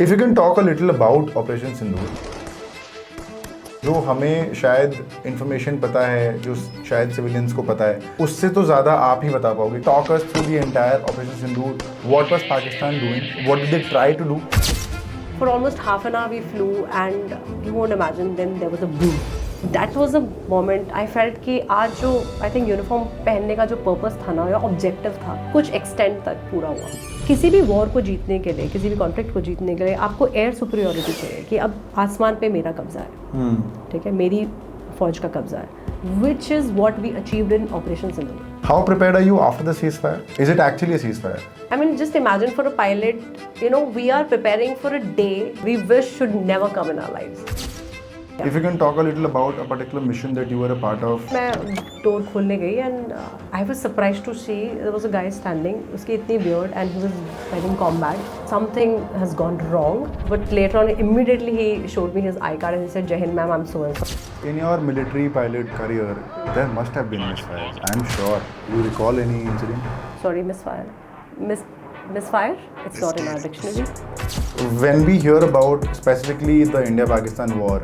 If you can talk a little about Operation Sindoor, जो हमें शायद इंफॉर्मेशन पता है, जो शायद सिविलियंस को पता है, उससे तो ज़्यादा आप ही बता पाओगे. Talk us through the entire Operation Sindoor. What was Pakistan doing? What did they try to do? For almost half an hour we flew and you won't imagine, then there was a boom. That was a moment I felt कि आज जो I think uniform पहनने का जो purpose था ना या objective था कुछ एक्सटेंड तक पूरा हुआ. किसी भी वॉर को जीतने के लिए, किसी भी कॉन्फ्लिक्ट को जीतने के लिए आपको एयर सुपीरियॉरिटी चाहिए कि अब आसमान पे मेरा कब्जा है, ठीक है, मेरी फौज का कब्जा है, which is what we achieved in Operation Sindoor. How prepared are you after the ceasefire? Is it actually a ceasefire? I mean, just imagine for a pilot, you know, we are preparing for a day we wish should never come in our lives. If you can talk a little about a particular mission that you were a part of. मैं door खोलने गई and I was surprised to see there was a guy standing. उसकी इतनी beard and he was wearing combat. Something has gone wrong, but later on immediately he showed me his ID card and he said, "Jai Hind, ma'am, I'm so and so." In your military pilot career, there must have been misfires. I'm sure. You recall any incident? Sorry, misfire. Misfire? It's not in our dictionary. When we hear about specifically the India-Pakistan war,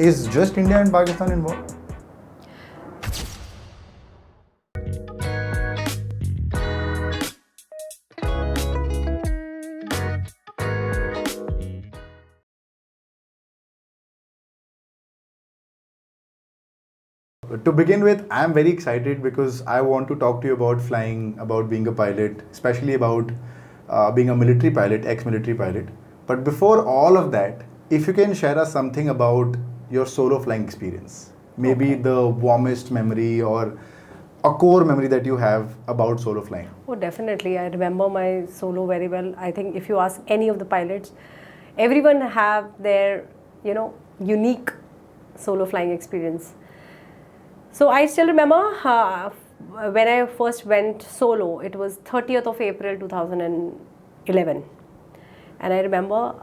is just India and Pakistan in war? To begin with, I am very excited because I want to talk to you about flying, about being a pilot, especially about being a military pilot, ex-military pilot. But before all of that, if you can share us something about your solo flying experience, maybe the warmest memory or a core memory that you have about solo flying. Oh, definitely. I remember my solo very well. I think if you ask any of the pilots, everyone have their, you know, unique solo flying experience. So I still remember when I first went solo, it was 30th of April 2011. And I remember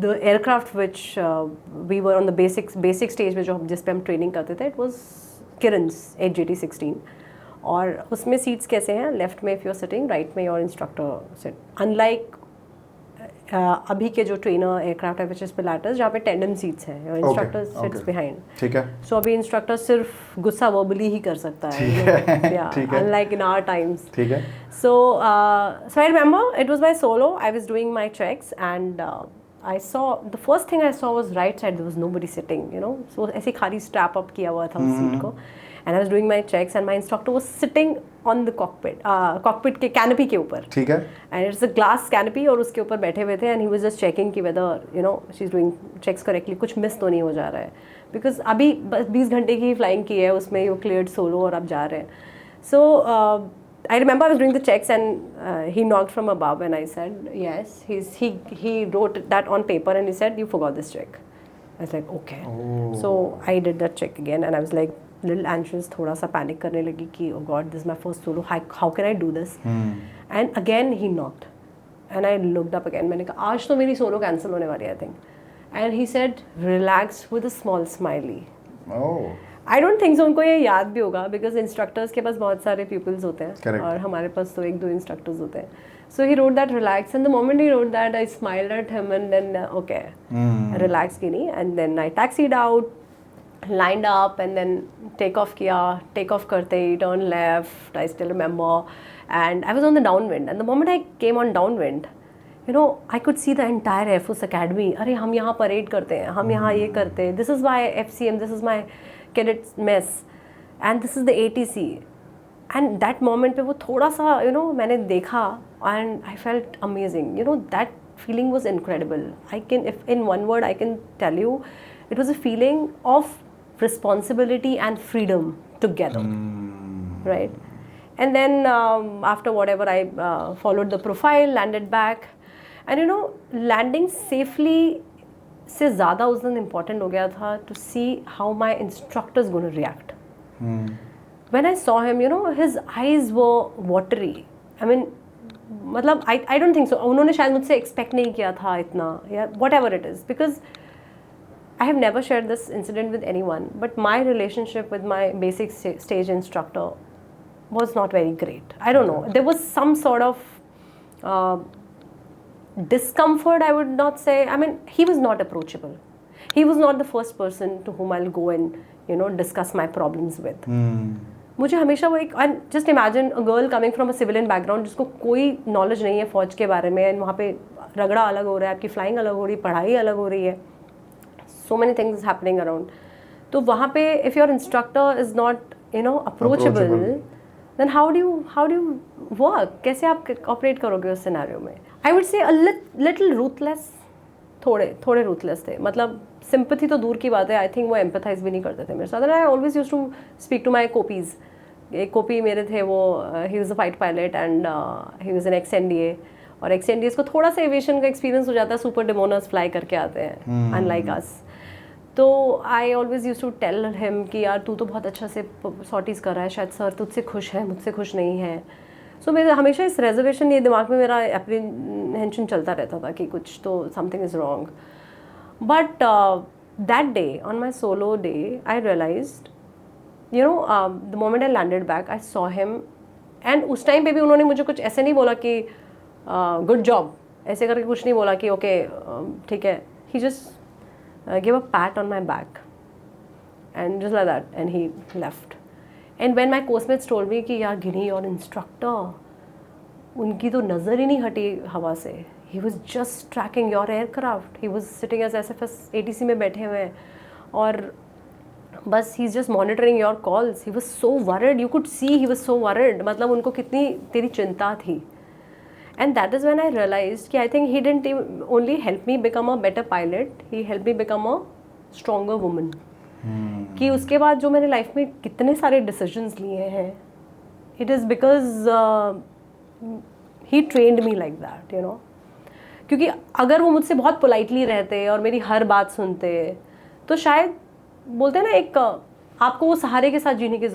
the aircraft which we were on the basic stage में जिस पे हम training करते थे, it was Kiran's HJT-16. और उसमें seats कैसे हैं, लेफ्ट में if you're sitting, राइट में your instructor sit. Unlike अभी के जो ट्रेनर एयरक्राफ्ट है which is Pilatus, जहाँ पे टेंडन सीट्स हैं, your instructor sits behind. ठीक है. So अभी इंस्ट्रक्टर सिर्फ गुस्सा वर्बली ही कर सकता है. ठीक है. Unlike in our times. ठीक है. So I remember it was my solo. I was doing my checks and I saw the first thing I saw was right side there was nobody sitting, you know. So ऐसे खाली strap up किया हुआ था उस seat को. And I was doing my checks and my instructor was sitting on the cockpit के canopy के ऊपर. ठीक है. And it's a glass canopy और उसके ऊपर बैठे हुए थे and he was just checking कि whether, you know, she's doing checks correctly, कुछ miss तो नहीं हो जा रहा है. Because अभी 20 घंटे की flying की है, उसमें you cleared solo और आप जा रहे हैं. So I remember I was doing the checks and he knocked from above and I said yes. He wrote that on paper and he said you forgot this check. I was like okay. Oh. So I did that check again and I was like little anxious, थोड़ा सा panic करने लगी कि oh God, this is my first solo. How can I do this? And again he knocked and I looked up again. मैंने कहा आज तो मेरी solo cancel होने वाली है I think. And he said relax with a small smiley. Oh. I don't think so उनको ये याद भी होगा because instructors के पास बहुत सारे pupils होते हैं. Correct. और हमारे पास तो 1-2 instructors होते हैं. So he wrote that relax and the moment he wrote that I smiled at him and then okay, relax की नहीं and then I taxied out, lined up and then take off किया, take off करते ही turn left, I still remember and I was on the downwind and the moment I came on downwind, you know, I could see the entire Air Force Academy. अरे हम यहाँ parade करते हैं, हम यहाँ ये करते हैं, this is my FCM, this is my cadet mess and this is the ATC. And that moment पे वो थोड़ा सा, you know, मैंने देखा and I felt amazing. You know, that feeling was incredible. If in one word I can tell you, it was a feeling of responsibility and freedom together, right? And then after whatever I followed the profile, landed back, and you know, landing safely से ज़्यादा उस दिन important हो गया था to see how my instructor is going to react. When I saw him, you know, his eyes were watery. I mean, मतलब I don't think so. उन्होंने शायद मुझसे expect नहीं किया था इतना, yeah, whatever it is, because I have never shared this incident with anyone, but my relationship with my basic stage instructor was not very great. I don't know. There was some sort of discomfort, I would not say. I mean, he was not approachable. He was not the first person to whom I'll go and, you know, discuss my problems with. मुझे हमेशा वो एक, and just imagine a girl coming from a civilian background जिसको कोई knowledge नहीं है फौज के बारे में, and वहाँ पे रगड़ा अलग हो रहा है, आपकी flying अलग हो रही है, पढ़ाई अलग हो रही है, so many things happening around. तो वहाँ पे if your instructor is not, you know, approachable, then how do you work? कैसे आप operate करोगे उस scenario में? I would say a little ruthless, थोड़े ruthless थे. मतलब sympathy तो दूर की बात है, I think वो empathize भी नहीं करते थे मेरे साथ. And I always used to speak to my copies. एक कोपी मेरे थे वो, he was a fight pilot and he was an ex-NDA. और ex-NDAs को थोड़ा सा एविएशन का एक्सपीरियंस हो जाता है, सुपर डेमोनर्स फ्लाई करके आते हैं, अनलाइक अस. तो I always use to tell him कि यार तू तो बहुत अच्छा से सॉर्टीज कर रहा है, शायद सर तुझसे खुश है, मुझसे खुश नहीं है. सो मेरे हमेशा इस रेजर्वेशन, ये दिमाग में मेरा एप्रीहेंशन चलता रहता था कि कुछ तो something is wrong. But that day, on my solo day, I realised, you know, the moment I landed back, I saw him. And उस टाइम पे भी उन्होंने मुझे कुछ ऐसे नहीं बोला कि गुड जॉब, ऐसे करके कुछ नहीं बोला कि ओके ठीक है. ही just gave a pat on my back and just like that, and he left. And when my co-mates told me कि यार गिनी और instructor, उनकी तो नज़र ही नहीं हटी हवा से. He was just tracking your aircraft. He was sitting as SFS ATC में बैठे हुए हैं और बस he's just monitoring your calls. He was so worried. You could see he was so worried. मतलब उनको कितनी तेरी चिंता थी. And that is when I realized कि I think he didn't only help me become a better pilot, he helped me become a stronger woman. कि उसके बाद जो मैंने लाइफ में कितने सारे decisions लिए हैं, it is because he trained me like that, you know. क्योंकि अगर वो मुझसे बहुत politely रहते और मेरी हर बात सुनते, तो शायद बोलते हैं ना, एक आपको वो सहारे के साथ जीने की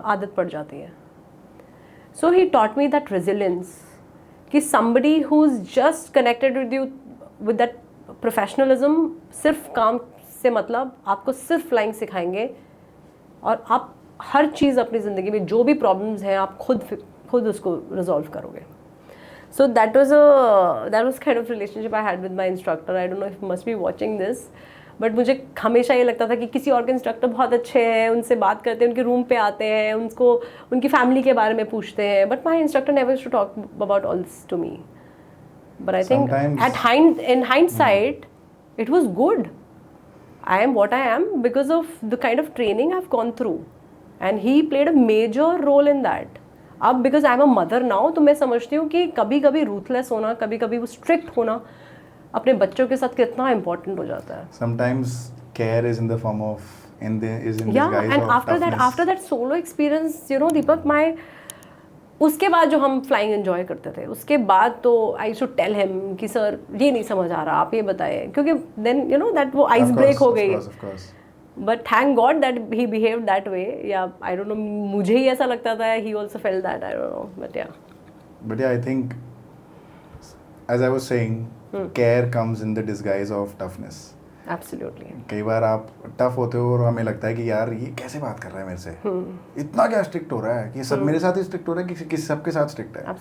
आदत पड़ जाती है. So he taught me that resilience. कि somebody who's just connected with you with that professionalism, सिर्फ काम से मतलब आपको सिर्फ फ्लाइंग सिखाएंगे और आप हर चीज़ अपनी ज़िंदगी में जो भी प्रॉब्लम्स हैं आप खुद उसको रिजॉल्व करोगे. So that was kind of relationship I had with my instructor. I don't know if you must be watching this, but मुझे हमेशा ये लगता था कि किसी और के इंस्ट्रक्टर बहुत अच्छे हैं, उनसे बात करते हैं, उनके रूम पे आते हैं, उनको उनकी फैमिली के बारे में पूछते हैं, but my instructor never used to talk about all this to me. But I think in hindsight it was good. I am what I am because of the kind of training I've gone through, and he played a major role in that. अब because I'm a mother now, तो मैं समझती हूँ कि कभी कभी ruthless होना, कभी कभी वो strict होना अपने बच्चों के साथ कितना important हो जाता है. Sometimes care is in the form of disguise and of toughness. after that solo experience, you know, Deepak, उसके बाद जो हम फ्लाइंग एंजॉय करते थे, उसके बाद तो आई शुड टेल हिम कि सर ये नहीं समझ आ रहा, आप ये बताएं, क्योंकि देन यू नो दैट वो आइस ब्रेक हो गई. But thank God that he behaved that way, yeah I don't know, मुझे ही ऐसा लगता था, he also felt that, I don't know, but yeah I think as I was saying, care comes in the disguise of toughness. Absolutely. कई बार आप tough होते हो और हमें लगता है कि यार ये कैसे बात कर रहा है मेरे से, इतना क्या स्ट्रिक्ट हो रहा है, कि सब मेरे साथ ही स्ट्रिक्ट हो रहा है कि सबके साथ स्ट्रिक्ट है.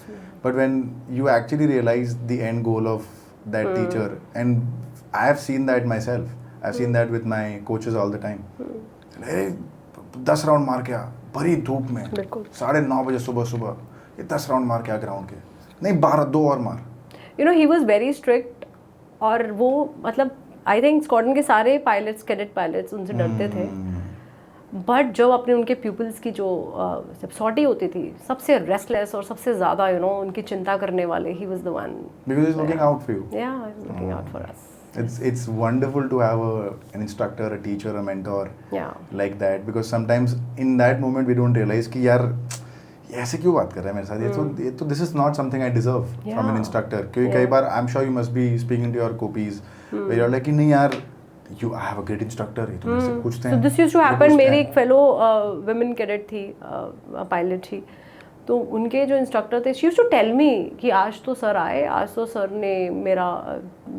But when you actually realise the end goal of that teacher, and I have seen that myself, I have seen that with my coaches all the time. 10 round मार के आ भरी धूप में, 9:30 बजे सुबह ये 10 राउंड मार के आ ग्राउंड के, नहीं 2 और मार. You know, he was very strict. और वो मतलब आई थिंक स्क्वाड्रन के सारे पायलट्स, कैडेट पायलट्स उनसे डरते थे. बट जब अपने उनके प्यूपल्स की जो जब सॉर्टी होती थी, सबसे रेस्टलेस और सबसे ज़्यादा यू नो उनकी चिंता करने वाले, he was the one, because he is looking out for you. Yeah he is looking out for us. It's wonderful to have an instructor, a teacher, a mentor, like that, because sometimes in that moment we don't realize कि यार ये ऐसे क्यों बात कर रहा है मेरे साथ, ये तो this is not something I deserve from an instructor. क्योंकि कई बार I'm sure you must be speaking to your copies where you're like कि नहीं यार, I have a great instructor, ये तो मेरे से पूछते हैं. So this used to happen. मेरी एक fellow women cadet थी, pilot थी, तो उनके जो इंस्ट्रक्टर थे, she used to tell me कि आज तो सर आए, आज तो सर ने मेरा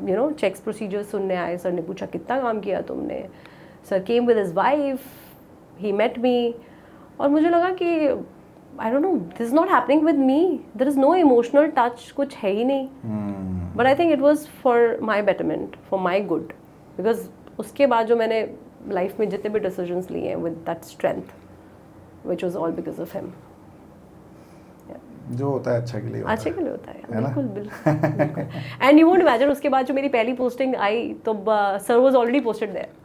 यू नो चेक्स प्रोसीजर सुनने आए, सर ने पूछा कितना काम किया तुमने, sir came with his wife, he met me. और मुझे लगा कि I don't know, this is not happening with me. There is no emotional touch, कुछ है ही नहीं. But I think it was for my betterment, for my good. Because उसके बाद जो मैंने लाइफ में जितने भी डिसीजंस लिए हैं with that strength, which was all because of him. जो होता है अच्छा के लिए होता है. अच्छे के लिए होता है, बिल्कुल बिल्कुल. एंड यू वोंट इमेजिन, उसके बाद जो मेरी पहली पोस्टिंग आई तो sir was already posted there.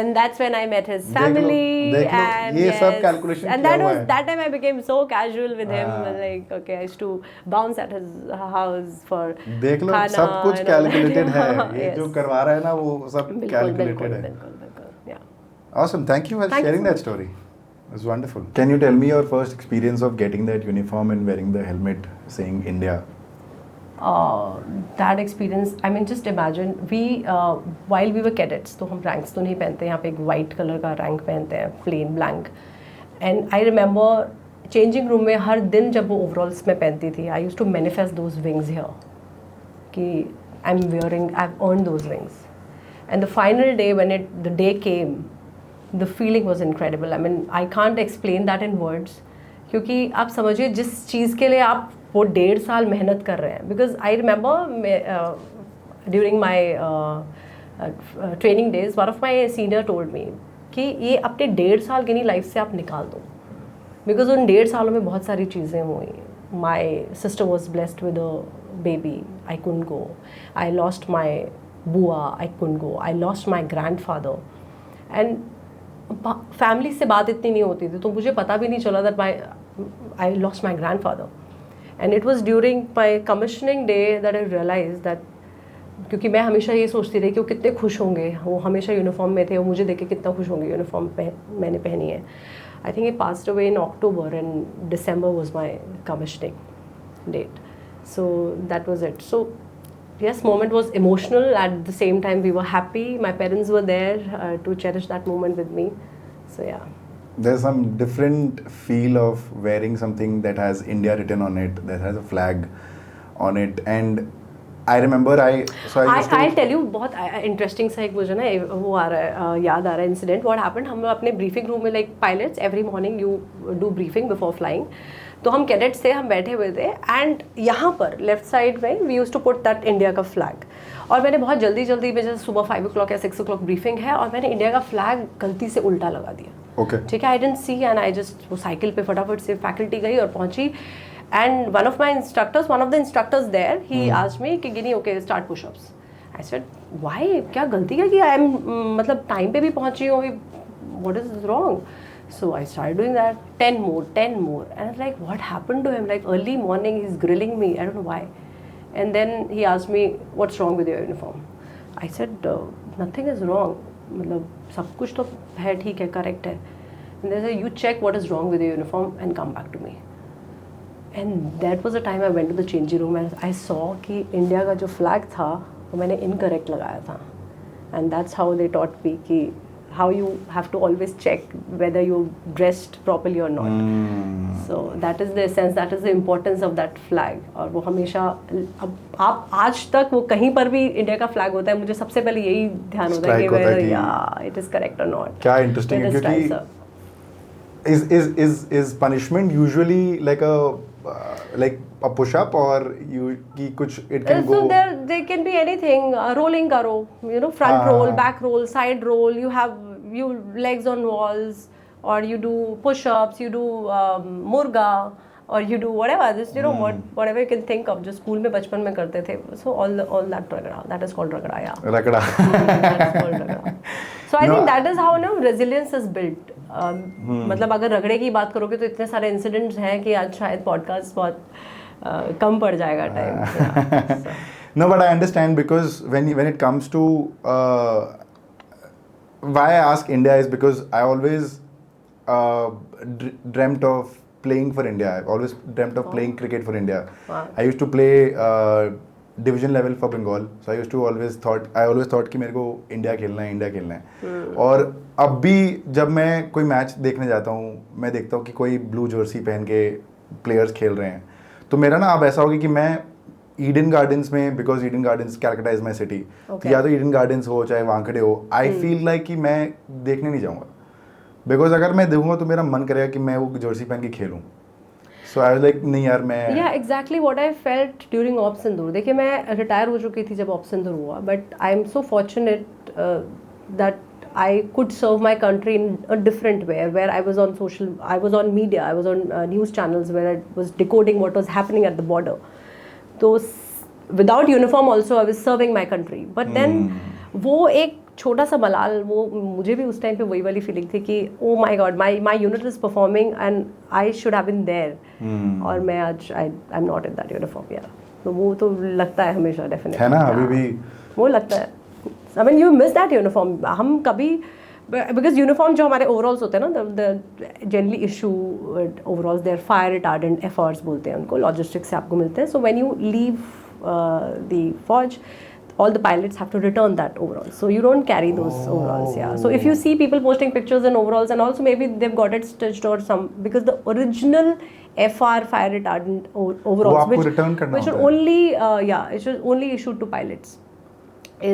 And that's when I met his family, and ये सब calculation and किया that हुआ was है. that time I became so casual with him, like okay, I used to bounce at his house for देख लो खाना, सब कुछ you know. Calculated है. ये Yes. जो करवा रहा है ना वो सब बिल्कुल कैलकुलेटेड है. बिल्कुल, yeah. Awesome. Thank you for Thank you sharing so that much. story. It was wonderful. Can you tell me your first experience of getting that uniform and wearing the helmet saying India? That experience, I mean, just imagine, we while we were cadets, तो हम ranks तो नहीं पहनते, यहाँ पे एक white color का rank पहनते हैं, plain blank. And I remember changing room में हर दिन जब वो overalls में पहनती थी, I used to manifest those wings here, कि I've earned those wings. And the final day when the day came, the feeling was incredible. I mean, I can't explain that in words, क्योंकि आप समझिए जिस चीज़ के लिए आप वो 1.5 साल मेहनत कर रहे हैं. Because I remember during my training days one of my senior told me कि ये अपने 1.5 साल की नहीं लाइफ से आप निकाल दो. बिकॉज उन 1.5 सालों में बहुत सारी चीज़ें हुई. My sister was blessed with a baby, I couldn't go. I lost my bua, I couldn't go. I lost my grandfather. And family से बात इतनी नहीं होती थी, तो मुझे पता भी नहीं चला that I lost my grand father. And it was during my commissioning day that I realized that, क्योंकि मैं हमेशा ये सोचती रही कि वो कितने खुश होंगे, वो हमेशा यूनिफॉर्म में थे, वो मुझे देख के कितना खुश होंगे यूनिफॉर्म मैंने पहनी है. I think he passed away in October and December was my commissioning date. So that was it. So yes, moment was emotional. At the same time we were happy. My parents were there to cherish that moment with me. So yeah. There's some different feel of wearing something that has India written on it, that has a flag on it. And I remember I'll tell you, बहुत interesting सा एक मुझे ना वो आ रहा है, याद आ रहा है इंसिडेंट. व्हाट हैपेंड, हम अपने ब्रीफिंग रूम में, like pilots every morning you do briefing before flying. तो हम कैडेट्स थे, हम बैठे हुए थे, एंड यहाँ पर लेफ्ट साइड में we used to put that India का फ्लैग. और मैंने बहुत जल्दी में, जैसे सुबह 5 o'clock या 6 o'clock ब्रीफिंग है, और मैंने इंडिया का फ्लैग गलती से उल्टा लगा दिया. ठीक है, I didn't see, and I just वो साइकिल पे फटाफट से फैकल्टी गई और पहुंची. And one of the instructors there, he asked me कि Gini, okay start pushups. I said why, क्या गलती क्या किया, आई एम मतलब टाइम पे भी पहुंची हूँ, what is wrong. So I started doing that, 10 more, and I was like, what happened to him? Like early morning, he's grilling me, I don't know why. And then he asked me, what's wrong with your uniform? I said, nothing is wrong. मतलब सब कुछ तो है, ठीक है, correct है. And they said, you check what is wrong with your uniform and come back to me. And that was the time I went to the changing room and I saw कि India का जो flag था वो मैंने incorrect लगाया था. And that's how they taught me कि how you have to always check whether you're dressed properly or not. So that is the essence, that is the importance of that flag. और वो हमेशा, अब आप आज तक वो कहीं पर भी इंडिया का फ्लैग होता है, मुझे सबसे पहले यही ध्यान होता है कि whether yeah it is correct or not. क्या interesting है, क्योंकि is punishment usually like a push up, or you कि कुछ it can go. So there can be anything. Rolling karo, you know, front roll, back roll, side roll. You have legs on walls, or you do push-ups, you do murga, or you do whatever. Just you know whatever you can think of. जो school में बचपन में करते थे. So all that ragda. That is called ragda. Yeah. Ragda. That's called ragda. So I think that is how now resilience is built. मतलब अगर रगड़े की बात करोगे तो इतने सारे इंसिडेंट्स हैं कि आज शायद पॉडकास्ट बहुत कम पड़ जाएगा time. No, but I understand, because when it comes to why I ask India is because I always dreamt of playing for India. I've always dreamt of playing cricket for India. Wow. I used to play division level for Bengal, so I always thought कि मेरे को India खेलना है. और अब भी जब मैं कोई मैच देखने जाता हूँ, मैं देखता हूँ कि कोई ब्लू जर्सी पहन के प्लेयर्स खेल रहे हैं, तो मेरा ना अब ऐसा होगा कि मैं ईडन गार्डन्स में, because Eden gardens Calcutta is my city, या तो ईडन गार्डन्स हो चाहे वांकड़े हो, आई फील लाइक कि मैं देखने नहीं जाऊँगा, बिकॉज अगर मैं देखूँगा तो मेरा मन करेगा कि मैं वो जर्सी पहन के खेलूँ. So I was like नहीं यार मैं Yeah, exactly what I felt during Op Sindoor. देखिए मैं रिटायर हो चुकी थी जब Op Sindoor हुआ, but I am so fortunate that I could serve my country in a different way, where I was on media, I was on news channels where I was decoding what was happening at the border. So without uniform also I was serving my country. But then वो एक छोटा सा मलाल, वो मुझे भी उस time पे वही वाली फीलिंग थी कि oh my god my unit is performing and I should have been there, और मैं आज I am not in that uniform यार. तो वो तो लगता है हमेशा, डेफिनेटली है ना अभी भी वो लगता है. I mean you miss that uniform. हम कभी, बिकॉज यूनिफॉर्म जो हमारे ओवरऑल्स होते हैं ना, the generally issue overalls their fire retardant efforts बोलते हैं उनको, लॉजिस्टिक्स से आपको मिलते हैं. So when you leave the फौज, all the pilots have to return that overalls, so you don't carry those overalls. Yeah, so if you see people posting pictures in overalls, and also maybe they've got it stitched or some, because the original FR fire retardant overalls, which are only it's only issued to pilots,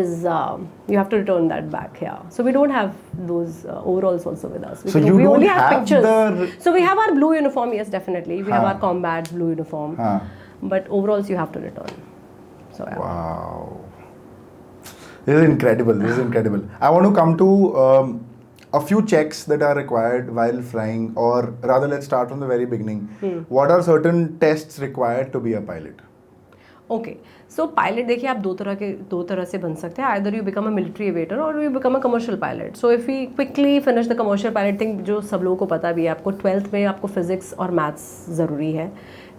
is you have to return that back. Yeah, so we don't have those overalls also with us. So we only have pictures. So we have our blue uniform, yes, definitely. We have our combat blue uniform, but overalls you have to return. So yeah. Wow. This is incredible. I want to come to a few checks that are required while flying, or rather let's start from the very beginning. What are certain tests required to be a pilot? Okay, so pilot देखिए आप दो तरह से बन सकते हैं. Either you become a military aviator or you become a commercial pilot. So if we quickly finish the commercial pilot thing, जो सब लोगों को पता भी है, आपको 12th में आपको physics और maths ज़रूरी है.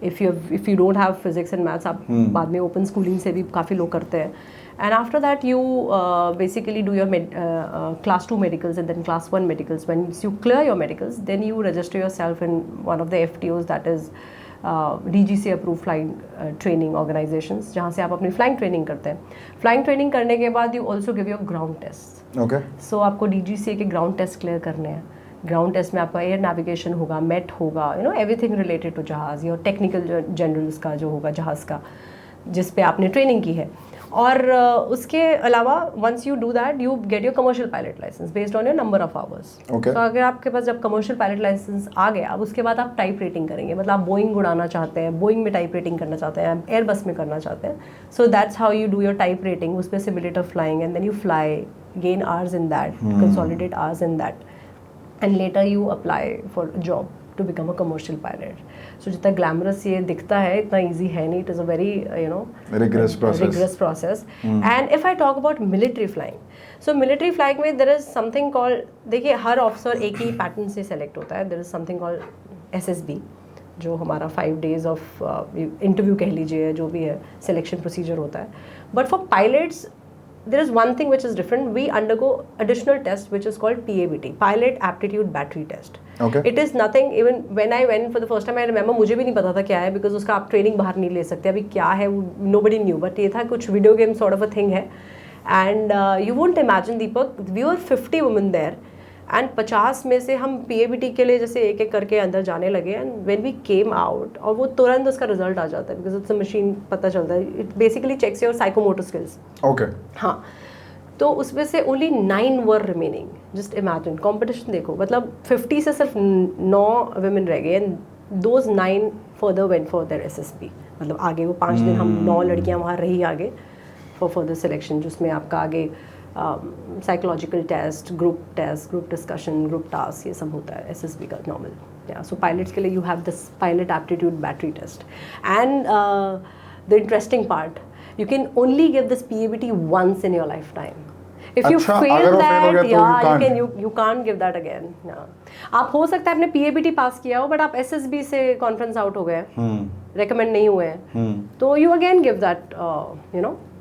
If you don't have physics and maths, आप बाद में open schooling से भी काफ़ी लोग करते हैं. And after that you basically do your class 2 medicals and then class 1 medicals. Once you clear your medicals, then you register yourself in one of the FTOs, that is DGC approved flying training organizations, जहाँ से आप अपनी flying training करते हैं. Flying training करने के बाद you also give your ground tests. Okay. So आपको DGCA के ground test clear करने हैं. ग्राउंड टेस्ट में आपका एयर नेविगेशन होगा, मेट होगा, एवरीथिंग रिलेटेड टू जहाज़, या टेक्निकल जनरल्स का जो होगा जहाज़ का, जिस पे आपने ट्रेनिंग की है. और उसके अलावा once you do that, you get your commercial pilot licence based on your number of hours. तो अगर आपके पास जब कमर्शियल पायलट लाइसेंस आ गया, अब उसके बाद आप टाइप रेटिंग करेंगे. मतलब आप बोइंग उड़ाना चाहते हैं, बोइंग में टाइप रेटिंग करना चाहते हैं, एयरबस में करना चाहते हैं. So that's how you do your type rating. उस पर simulator flying, and then you fly, gain hours in that, consolidate hours in that, and later you apply for a job to become a commercial pilot. So जितना glamorous ये दिखता है, इतना easy है नहीं. It is a very rigorous process. And if I talk about military flying, so military flying में there is something called, देखिए हर officer एक ही pattern से select होता है. There is something called SSB, जो हमारा 5 days of interview कह लीजिए, जो भी है selection procedure होता है. But for pilots, there is one thing which is different. We undergo additional test which is called PABT, Pilot Aptitude Battery Test. Okay. It is nothing. Even when I went for the first time, I remember मुझे भी नहीं पता था क्या है, because उसका आप training बाहर नहीं ले सकते. अभी क्या है nobody knew, but ये था कुछ video game sort of a thing है. And you won't imagine, Deepak, we were 50 women there, and 50 में से हम PABT के लिए जैसे एक एक करके अंदर जाने लगे. And when we came out, और वो तुरंत उसका रिजल्ट आ जाता है, बिकॉज इट्स अ मशीन, पता चलता है. It basically checks your psychomotor skills. Okay. हाँ, तो उसमें से only 9 were remaining. Just imagine, competition देखो, मतलब 50 से सिर्फ 9 वुमेन रह गए, and those 9 further went for their SSB. मतलब आगे वो 5 दिन हम 9 लड़कियाँ वहाँ रही आगे फॉर फर्दर सिलेक्शन, जिसमें आपका आगे psychological test, group discussion, group task, ये सब होता है SSB का नॉर्मल. या सो पायलट्स के लिए you have this pilot aptitude battery test. And the interesting part, you can only give this PABT once in your lifetime. If you fail that, you can't give that again. आप हो सकता है आपने PABT पास किया हो, but आप SSB से conference out हो गए, रेकमेंड नहीं हुए, तो you again give that,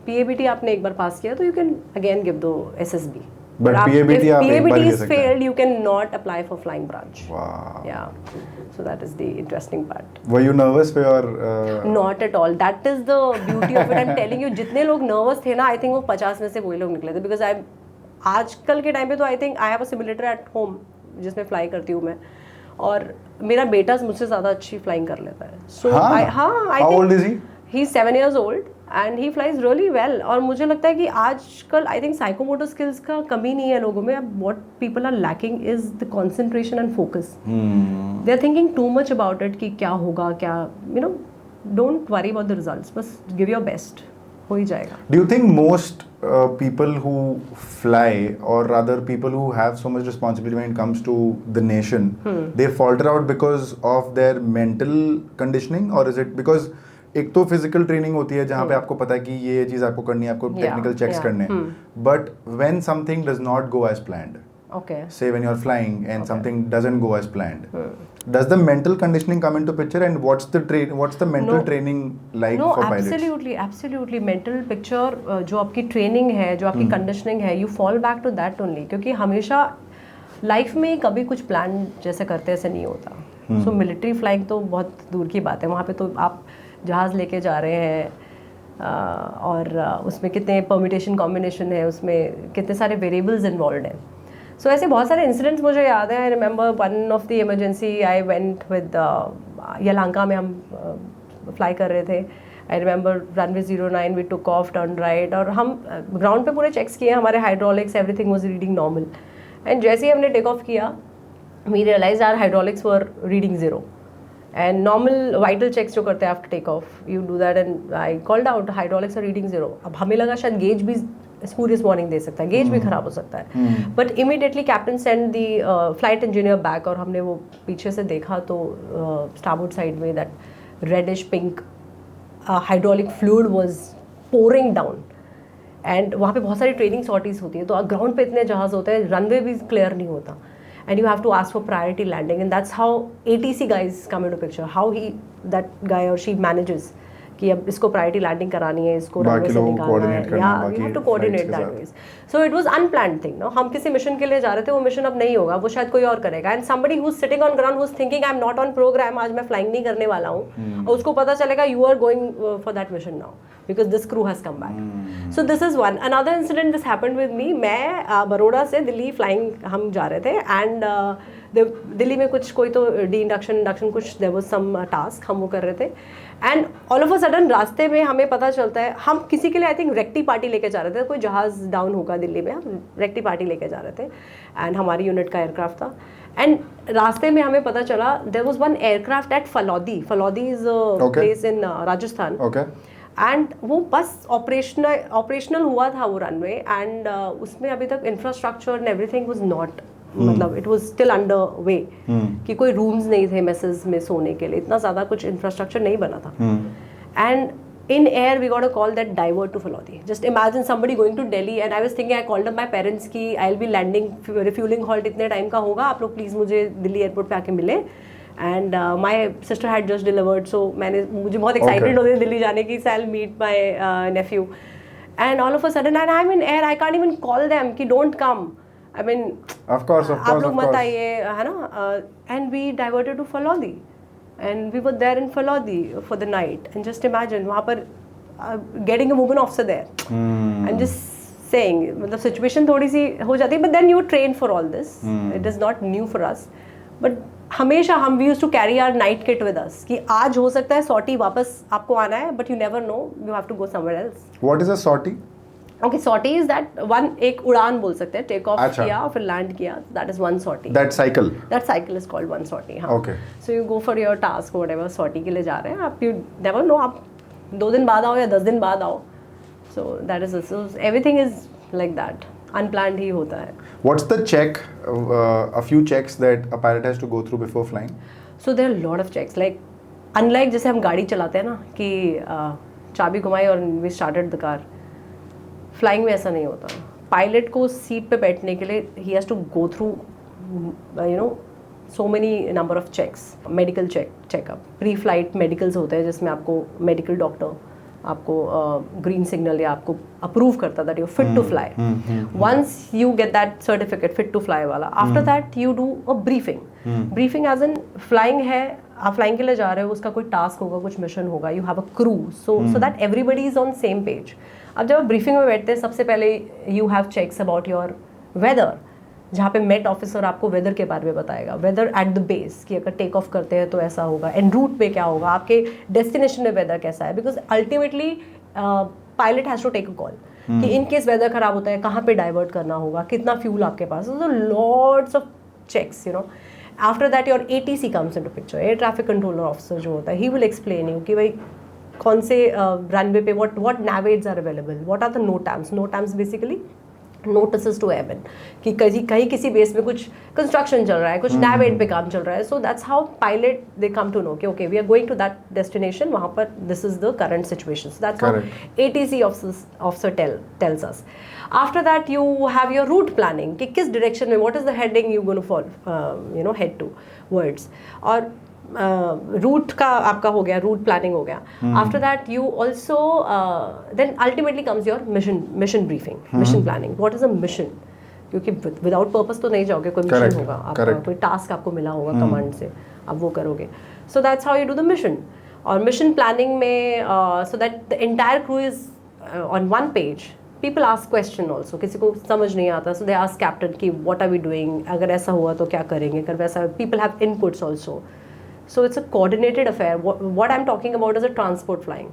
PABT आपने एक बार पास किया, तो you can again give the SSB. But PABT if आप एक बार PABT ले is सकते हैं. failed, you cannot apply for flying branch. Wow. Yeah. So that is the interesting part. Were you nervous for your? Not at all. That is the beauty of it. I'm telling you, जितने लोग nervous थे ना, I think वो 50 में से वही लोग निकले थे. Because आजकल के टाइम पे तो I think I have a simulator at home जिसमें fly करती हूँ मैं, और मेरा बेटा मुझसे ज़्यादा अच्छी flying कर लेता है. So हाँ? I How think old is he? He's 7 years old. And he flies really well. और मुझे लगता है कि आजकल आई थिंक साइकोमोटर स्किल्स का कमी नहीं है लोगों में. अब what people are lacking is the concentration and focus. They are thinking too much about it कि क्या होगा क्या, you know. Don't worry about the results, बस गिव योर बेस्ट, हो ही जाएगा. Do you think most people who fly, or rather people who have so much responsibility when it comes to the nation, they falter out because of their mental conditioning, or is it because एक तो physical training होती है जहाँ पे आपको पता है कि ये चीज़ आपको करनी है, आपको टेक्निकल चेक्स करने हैं, but when something does not go as planned, Okay. say when you're flying and something doesn't go as planned, does the mental conditioning come into picture, and what's the mental training like for pilots? absolutely mental picture. जो आपकी training है, जो आपकी conditioning है, you fall back to that only. क्योंकि हमेशा life में कभी कुछ प्लान जैसे करते ऐसे नहीं होता. सो मिलिट्री फ्लाइंग तो बहुत दूर की बात है. वहाँ पे तो आप जहाज़ लेके जा रहे हैं और उसमें कितने परम्यूटेशन कॉम्बिनेशन है, उसमें कितने सारे वेरिएबल्स इन्वॉल्व हैं. सो ऐसे बहुत सारे इंसिडेंट्स मुझे याद है. I remember one of the emergency I went with Yelahanka में हम फ्लाई कर रहे थे. I remember runway 09 we took off turn right, और हम ग्राउंड पे पूरे चेक्स किए, हमारे hydraulics everything was reading normal. And जैसे ही हमने टेक ऑफ किया, we realise our hydraulics were reading 0. And normal vital checks जो करते हैं after take off, you do that, and I called out hydraulics are reading 0. अब हमें लगा शायद गेज भी स्पूरियस वार्निंग दे सकता है, गेज भी खराब हो सकता है. But immediately captain send the flight engineer back, और हमने वो पीछे से देखा तो स्टारबोर्ड साइड में that reddish pink hydraulic fluid was pouring down. एंड वहाँ पे बहुत सारी ट्रेनिंग सॉर्टीज होती है, तो ग्राउंड पे इतने जहाज़ होते हैं, रनवे भी क्लियर नहीं होता, and you have to ask for priority landing, and that's how ATC guys come into picture, how that guy or she manages कि अब इसको प्रायोरिटी लैंडिंग करानी है, इसको रनवे से निकालना है, या you have to coordinate that ways. So it was unplanned thing. No, हम किसी मिशन के लिए जा रहे थे, वो मिशन अब नहीं होगा, वो शायद कोई और करेगा. And somebody who is sitting on ground who is thinking I am not on programme, आज मैं फ्लाइंग नहीं करने वाला हूँ, और उसको पता चलेगा you are going for that mission now because this crew has come back. So this is one. Another incident this happened with me. मैं बड़ौदा से दिल्ली फ्लाइंग हम जा रहे थे, एंड दिल्ली में कुछ कोई तो डी इंडक्शन कुछ देयर वाज सम टास्क हम वो कर रहे थे. And all of a sudden रास्ते में हमें पता चलता है, हम किसी के लिए आई थिंक रेक्टी पार्टी लेके जा रहे थे, कोई जहाज़ डाउन होगा दिल्ली में, हम रेक्टी पार्टी लेके जा रहे थे, एंड हमारी यूनिट का एयरक्राफ्ट था. एंड रास्ते में हमें पता चला there was one aircraft at Phalodi. Phalodi is a place in Rajasthan. And वो बस ऑपरेशनल हुआ था वो रनवे, एंड उसमें अभी तक infrastructure and everything was not, मतलब it was still under way, कि कोई रूम्स नहीं थे मेसेज में सोने के लिए, इतना ज़्यादा कुछ इंफ्रास्ट्रक्चर नहीं बना था. And in air we got a call that divert to Falodi. Just imagine somebody going to Delhi, and I was thinking, I called up my parents कि I'll be landing, refueling halt इतने time का होगा, आप लोग please मुझे Delhi airport पे आके मिले. And my sister had just delivered, so मुझे बहुत एक्साइटेड होती है दिल्ली जाने की. So I will meet my nephew, and all of a sudden and I am in air, I can't even call them कि डोंट कम, आई मीन आप लोग मत आइए, है ना. And we diverted to Phalodi, and we were there in Falodi for the night, and just imagine वहाँ पर getting a woman officer there. I'm just saying, मतलब situation थोड़ी सी हो जाती है, but then you train for all this. It is not new for us, but हमेशा हम we used to carry our night kit with us कि आज हो सकता है sortie वापस आपको आना है, but you never know, you have to go somewhere else. What is a sortie? Okay, sortie is that one, एक उड़ान बोल सकते हैं, टेक ऑफ किया फिर लैंड किया, that is one sortie. That cycle is called one sortie. हाँ. Okay. So you go for your task or whatever, sortie के लिए जा रहे हैं आप, you never know आप 2 दिन बाद आओ या 10 दिन बाद आओ. So that is it. So everything is like that. Unplanned ही होता है. What's the check, a few checks that a pilot has to go through before flying? So there are a lot of checks. Like unlike जैसे हम गाड़ी चलाते हैं ना कि चाबी घुमाई और we started the car. Flying में ऐसा नहीं होता. पायलट को सीट पे बैठने के लिए he has to go through you know so many number of checks. Medical checkup, pre flight medicals होते हैं जिसमें आपको मेडिकल डॉक्टर आपको ग्रीन सिग्नल या आपको अप्रूव करता that you fit to fly. Once you get that certificate fit to fly वाला, after that you do a briefing. Briefing as an flying है, आप फ्लाइंग के लिए जा रहे हो, उसका कोई टास्क होगा, कुछ मिशन होगा, you have a crew, so that everybody is on same page. अब जब आप ब्रीफिंग में बैठते हैं, सबसे पहले you have checks about your weather, जहाँ पे मेट ऑफिसर आपको वेदर के बारे में बताएगा, वेदर एट द बेस कि अगर टेक ऑफ करते हैं तो ऐसा होगा, एंड रूट पे क्या होगा, आपके डेस्टिनेशन में वेदर कैसा है, because ultimately pilot has to take a call कि इन केस वेदर खराब होता है कहाँ पे डाइवर्ट करना होगा, कितना फ्यूल आपके पास, so lots of checks, you know. After that your ATC comes into picture, air traffic controller officer जो होता है, he will explain you कि भाई कौन से रनवे पे what navaids are available, what are the NOTAMs basically notices to airmen कि कहीं किसी बेस में कुछ कंस्ट्रक्शन चल रहा है, कुछ नैवेड पे काम चल रहा है, so that's how pilot they come to know कि okay we are going to that destination, वहाँ पर this is the current situation, so that's Correct. how ATC officer tells us. After that you have your route planning कि किस direction में, what is the heading you going to follow, head towards, और route का आपका हो गया, route planning हो गया. After that you also then ultimately comes your mission briefing, mission planning. What is a mission, क्योंकि विदाउट पर्पस तो नहीं जाओगे, कोई मिशन होगा आपका, कोई टास्क आपको मिला होगा कमांड से, आप वो करोगे. सो that's how you do the mission. और मिशन प्लानिंग में so that the entire crew is on one page. People ask question also, किसी को समझ नहीं आता सो दे आस्क कैप्टन कि व्हाट आर वी डूइंग, अगर ऐसा हुआ तो क्या करेंगे, अगर वैसा. People have inputs also. So it's a coordinated affair. What I'm talking about is a transport flying,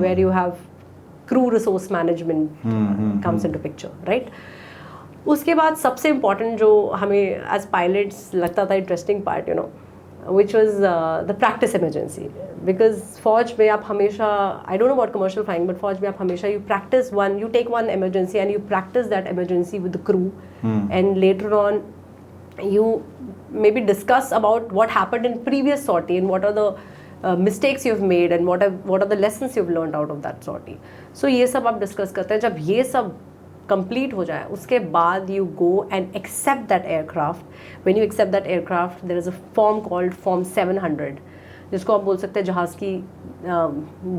where you have crew resource management comes into picture, right? उसके बाद सबसे important जो हमें as pilots लगता था interesting part, which was the practice emergency. Because फौज में आप हमेशा, I don't know about commercial flying, but फौज में आप हमेशा you take one emergency and you practice that emergency with the crew, and later on you maybe discuss about what happened in previous sortie and what are the mistakes you've made and what are the lessons you've learned out of that sortie. So ये सब आप discuss करते हैं. जब ये सब complete हो जाए उसके बाद you go and accept that aircraft. When you accept that aircraft, there is a form called Form 700, जिसको आप बोल सकते हैं जहाज़ की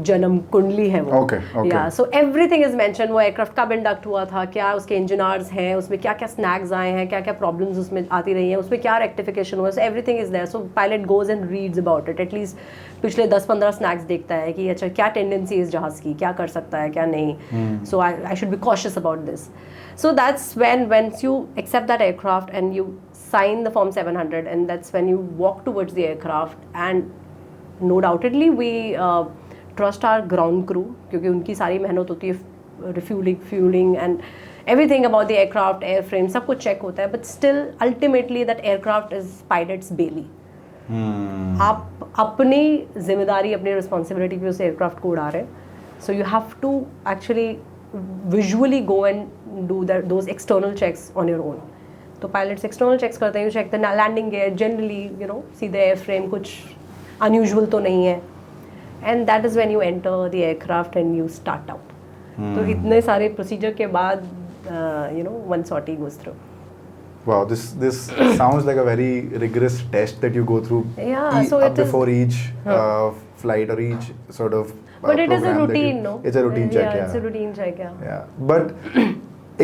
जन्म कुंडली है वो. या सो एवरीथिंग इज मेंशन. वो एयरक्राफ्ट कब इंडक्ट हुआ था, क्या उसके इंजीनियर्स हैं, उसमें क्या क्या स्नैक्स आए हैं, क्या क्या प्रॉब्लम्स उसमें आती रही हैं, उसमें क्या रेक्टिफिकेशन हुआ. So everything is there. So pilot goes and reads about it. At least पिछले 10-15 स्नैक्स देखता है कि अच्छा क्या टेंडेंसी इस जहाज़ की, क्या कर सकता है क्या नहीं. So I should be cautious about this. So that's when once you accept that aircraft and you sign the Form 700, and that's when you walk towards the aircraft. And no doubtedly we trust our ground crew क्योंकि उनकी सारी मेहनत होती है, fueling and everything about the aircraft, airframe, सब कुछ check होता है. But still ultimately that aircraft is pilot's baby. आप अपनी जिम्मेदारी, अपनी रिस्पॉन्सिबिलिटी पे उस एयरक्राफ्ट को उड़ा रहे हैं. So you have to actually visually go and do those external checks on your own. तो pilots external checks करते हैं. You check the landing gear, generally see the airframe, कुछ unusual तो नहीं है. And that is when you enter the aircraft and you start out. तो इतने सारे procedure के बाद one sortie goes through. Wow, this sounds like a very rigorous test that you go through. Yeah, so it before each flight or each sort of but it is a routine, no? It's a routine check, yeah. It's a routine check, yeah. Yeah, but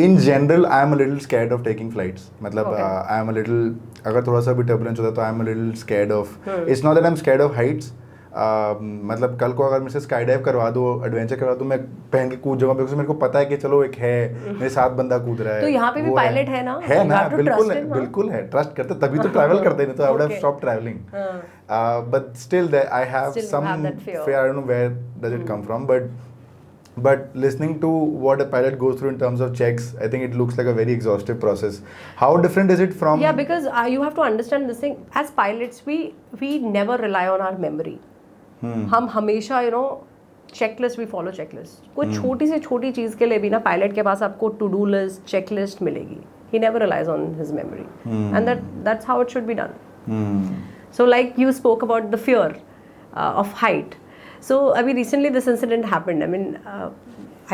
in general, I am a little scared of taking flights. मतलब I am a little, अगर थोड़ा सा भी turbulence होता है तो I am a little scared of. It's not that I'm scared of heights. मतलब कल को अगर मेरे से स्काई डाइव करवा दो, एडवेंचर करवा दो, मैं पहन के कूद जाऊंगा बिकॉज़ मेरे को पता है कि चलो एक है मेरे साथ बंदा कूद रहा है. तो यहाँ पे भी पायलट है ना? है ना, बिल्कुल है. ट्रस्ट करते तभी तो ट्रैवल करते हैं, तो I would have stop travelling. But still I have some fear. I don't know where does it come from, but listening to what a pilot goes through in terms of checks, I think it looks like a very exhaustive process. How different is it from? Yeah, because you have to understand this thing. As pilots, we never rely on our memory. हम हमेशा checklist, we follow checklist. कोई छोटी से छोटी चीज़ के लिए भी ना पायलट के पास आपको टू डू लिस्ट, चेकलिस्ट मिलेगी. He never relies on his memory, and that's how it should be done. So like you spoke about the fear of height. So, अभी recently this incident happened. I mean,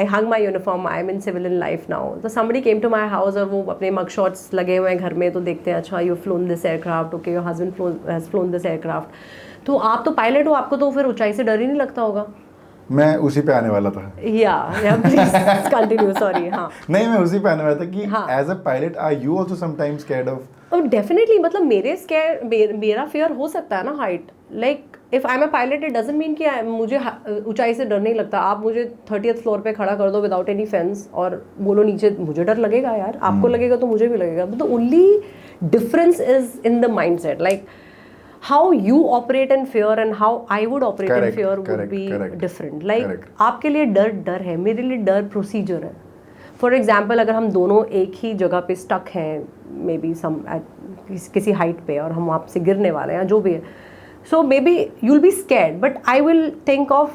I hung my uniform. I am in civilian life now. So somebody came to my house और वो अपने mug shots लगे हुए हैं घर में, तो देखते हैं अच्छा you've flown this aircraft, okay, your husband has flown this aircraft. तो आप तो पायलट हो, आपको तो फिर ऊंचाई से डर ही नहीं लगता होगा. मैं उसी पे आने वाला था. Yeah, please continue. Sorry. हाँ. नहीं, मैं उसी पे आने वाला था कि as a pilot, are you also sometimes scared of? Definitely, मतलब मेरा फियर हो सकता है ना height. Like if I am a pilot, it doesn't mean कि मुझे ऊंचाई से डर नहीं लगता. आप मुझे 30th फ्लोर पे खड़ा कर दो विदाउट एनी फेंस और बोलो नीचे, मुझे डर लगेगा यार. आपको लगेगा तो मुझे भी लगेगा. The only difference is in the mind set. Like how you operate in fear and how I would operate in fear would be different. Like आपके लिए डर है, मेरे लिए डर प्रोसीजर है. फॉर एग्जाम्पल अगर हम दोनों एक ही जगह पे स्टक हैं, मे बी किसी हाइट पे, और हम वहाँ से गिरने वाले हैं, जो भी है, so maybe you will be scared, but I will think of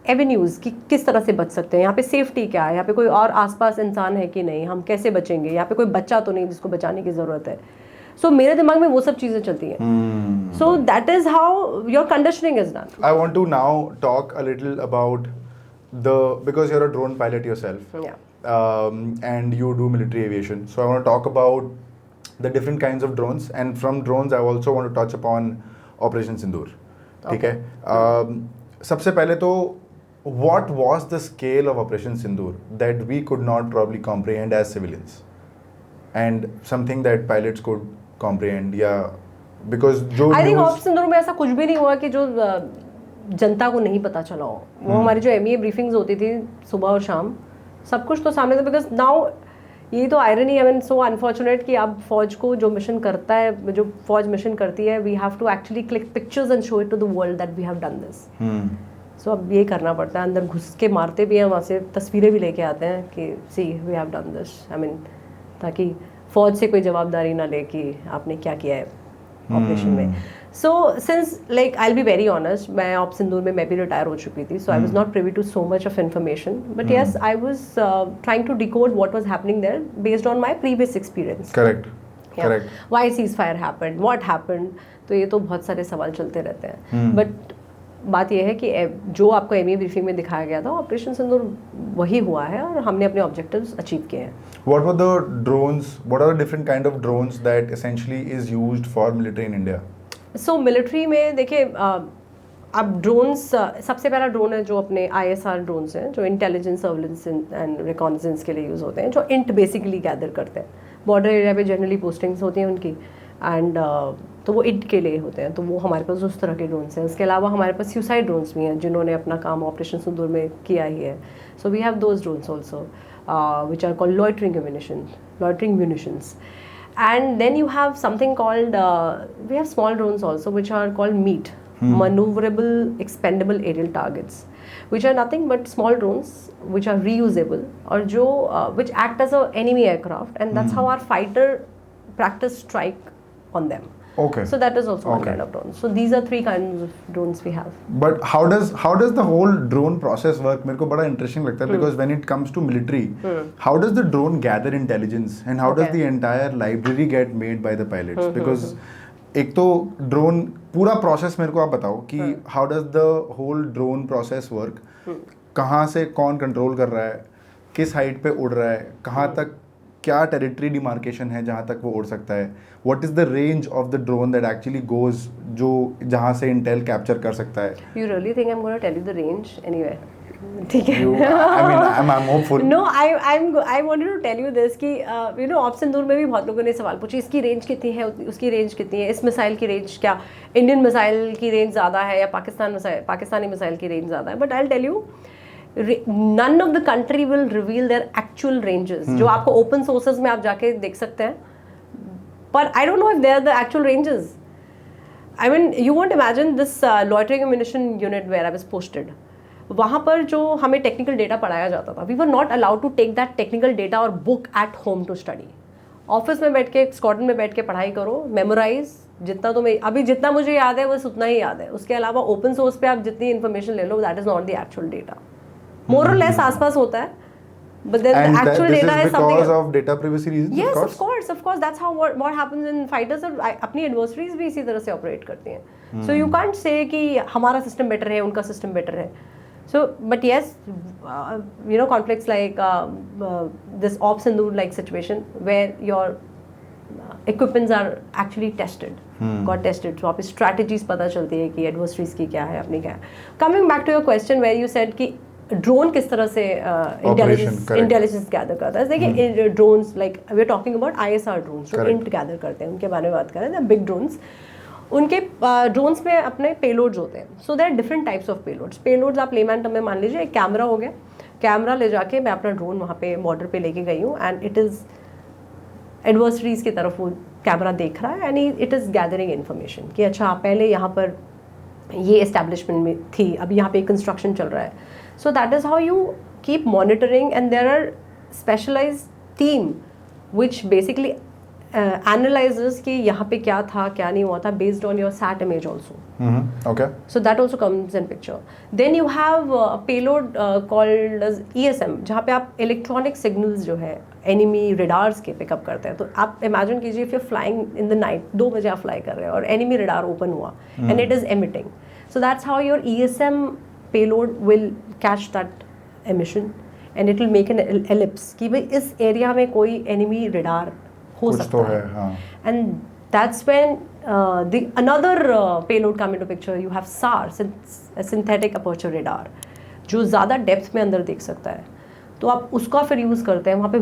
avenues कि किस तरह से बच सकते हैं, यहाँ पे सेफ्टी क्या है, यहाँ पे कोई और आसपास इंसान है कि नहीं, हम कैसे बचेंगे, यहाँ पे कोई बच्चा तो नहीं जिसको बचाने की ज़रूरत है. सो मेरे दिमाग में वो सब चीज़ें चलती हैं. So that is how your conditioning is done. I want to now talk a little about because you're a drone pilot yourself. Yeah. And you do military aviation. So I want to talk about the different kinds of drones, and from drones I also want to touch upon Operation Sindoor. ठीक है. सबसे पहले तो what was the scale of Operation Sindoor that we could not probably comprehend as civilians, and something that pilots could comprehend? Because जो I think Operation Sindoor में ऐसा कुछ भी नहीं हुआ कि जो जनता को नहीं पता चला हो. वो हमारी जो MEA ब्रीफिंग्स होती थी सुबह और शाम, सब कुछ तो सामने था. बिकॉज नाउ ये तो irony, I mean so unfortunate कि अब फौज को जो मिशन करता है, जो फौज मिशन करती है, we have to actually click pictures and show it to the world that we have done this. So अब ये करना पड़ता है, अंदर घुस के मारते भी हैं, वहाँ से तस्वीरें भी लेके आते हैं कि see we have done this. I mean ताकि फौज से कोई जवाबदारी ना ले कि आपने क्या किया है ऑपरेशन में. So since like I will be very honest, मैं ऑप सिंदूर में मैं भी रिटायर हो चुकी थी, so I was not privy to so much of information, but yes I was trying to decode what was happening there based on my previous experience. Correct. Why ceasefire happened, what happened, तो ये तो बहुत सारे सवाल चलते रहते हैं. But बात यह है कि जो आपको MEA ब्रीफिंग में दिखाया गया था, ऑपरेशन सिंदूर वही हुआ है और हमने अपने ऑब्जेक्टिव्स अचीव किए हैं. What were the drones? What are the different kind of drones that essentially is used for military in India? So military में देखिए, अब ड्रोन्स, सबसे पहला ड्रोन है जो अपने ISR ड्रोन्स हैं, जो इंटेलिजेंस, सर्विलेंस एंड रिकॉनेसेंस के लिए यूज़ होते हैं, जो इंट बेसिकली गैदर करते हैं. बॉर्डर एरिया पे जनरली पोस्टिंग्स होती हैं उनकी, एंड तो वो इंट के लिए होते हैं. तो वो हमारे पास उस तरह के ड्रोन्स हैं. उसके अलावा हमारे पास सुसाइड ड्रोन्स भी हैं जिन्होंने अपना काम ऑपरेशन सिंदूर में किया ही है. So we have those drones also which are called loitering munitions. And then you have something called, we have small drones also, which are called MEAT, Maneuverable Expendable Aerial Targets, which are nothing but small drones which are reusable, or which act as an enemy aircraft, and that's how our fighter practice strike on them. Okay. So that is also one kind of drone. So these are three kinds of drones we have. But how does the whole drone process work? मेरे को बड़ा interesting लगता है because when it comes to military, how does the drone gather intelligence and how does the entire library get made by the pilots? Because एक तो drone पूरा process मेरे को आप बताओ कि how does the whole drone process work? कहाँ से कौन control कर रहा है, किस height पे उड़ रहा है, कहाँ तक क्या टेरिटरी डिमार्केशन है जहाँ तक वो उड़ सकता है, what is the range of the drone that actually goes, जो जहाँ से इंटेल कैप्चर कर सकता है. You really think I am gonna tell you the range anyway? ठीक है. I mean hopeful. No, I wanted to tell you this कि you know op Sindoor में भी बहुत लोगों ने सवाल पूछे, इसकी रेंज कितनी है, उसकी रेंज कितनी है, इस मिसाइल की रेंज क्या, इंडियन मिसाइल की रेंज ज़्यादा है या पाकिस्तानी मिसाइल की रेंज ज़्यादा है. But I will tell you, none of the country will reveal their actual ranges. जो आपको open sources में आप जाके देख सकते हैं, but I don't know if they are the actual ranges. I mean, you won't imagine this loitering ammunition unit where I was posted. वहाँ पर जो हमें technical data पढ़ाया जाता था, we were not allowed to take that technical data or book at home to study. Office में बैठ के, स्क्वाड्रन में बैठ के पढ़ाई करो, मेमोराइज जितना तुम्हें अभी जितना मुझे याद है बस उतना ही याद है. उसके अलावा ओपन सोर्स पे आप जितनी इन्फॉर्मेशन ले लो, that is not the actual data. More or less आसपास होता है, but then the actual data is something. Because of data privacy reasons. Yes, of course. That's how what happens in fighters. और अपनी adversaries भी इसी तरह से operate करती हैं. So you can't say कि हमारा system better है, उनका system better है. So, but yes, you know, conflicts like this Op Sindoor like situation where your equipments are actually tested, got tested. So आप strategies पता चलती है कि adversaries की क्या है, अपनी क्या है. Coming back to your question where you said कि ड्रोन किस तरह से इंटेलिजेंस गैदर करता है. देखिए drones like we are talking about ISR drones जो इंट गैदर करते हैं, उनके बारे में बात करें, बिग ड्रोन्स. उनके ड्रोन्स में अपने पेलोड्स होते हैं. So there are different types of payloads आप लेमैन टर्म में मान लीजिए, एक कैमरा हो गया, कैमरा ले जाके मैं अपना ड्रोन वहाँ पे बॉर्डर पे लेके गई हूँ, एंड इट इज़ एडवर्सरीज की तरफ वो कैमरा देख रहा है, and it is gathering information कि अच्छा पहले यहाँ पर ये एस्टेब्लिशमेंट में थी, अब यहाँ पे कंस्ट्रक्शन चल रहा है. So that is how you keep monitoring, and there are specialised team which basically analyzes कि यहाँ पे क्या था क्या नहीं हुआ था based on your sat image also. Okay. So that also comes in picture. Then you have a payload called as ESM, जहाँ पे आप electronic signals जो है enemy radars के pick up करते हैं. तो आप imagine कीजिए if you're flying in the night, 2 बजे आप fly कर रहे हैं और enemy radar open हुआ and it is emitting. So that's how your ESM payload will catch that emission. And it will make an ellipse कि भाई इस एरिया में कोई enemy radar हो सकता है. And that's when the another payload come into picture. You have SAR, synthetic aperture radar, जो ज़्यादा डेप्थ में अंदर देख सकता है. तो आप उसका फिर यूज़ करते हैं, वहाँ पे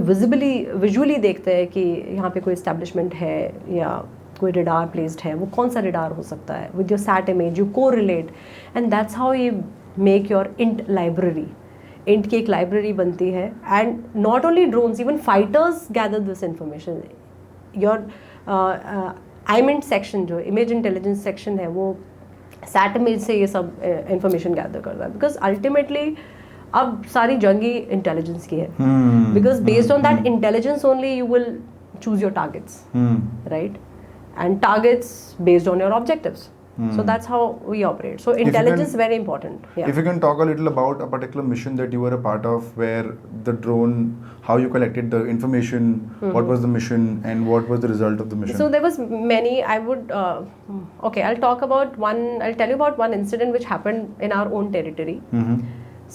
विजुअली देखते हैं कि यहाँ पे कोई एस्टेब्लिशमेंट है या कोई radar placed है, वो कौन सा radar हो सकता है. With your sat image you correlate, and that's how you make your int library. Int की एक लाइब्रेरी बनती है, and not only drones, even fighters gather this information. Your IMINT section जो इमेज इंटेलिजेंस सेक्शन है वो set image से ये सब इंफॉर्मेशन गैदर करता है, बिकॉज अल्टीमेटली अब सारी जंग ही इंटेलिजेंस की है, because based on that intelligence only you will choose your targets, right, and targets based on your objectives. So that's how we operate. So intelligence is very important. Yeah. If you can talk a little about a particular mission that you were a part of, where the drone, how you collected the information, what was the mission, and what was the result of the mission? So there was many. I would okay. I'll talk about one. I'll tell you about one incident which happened in our own territory.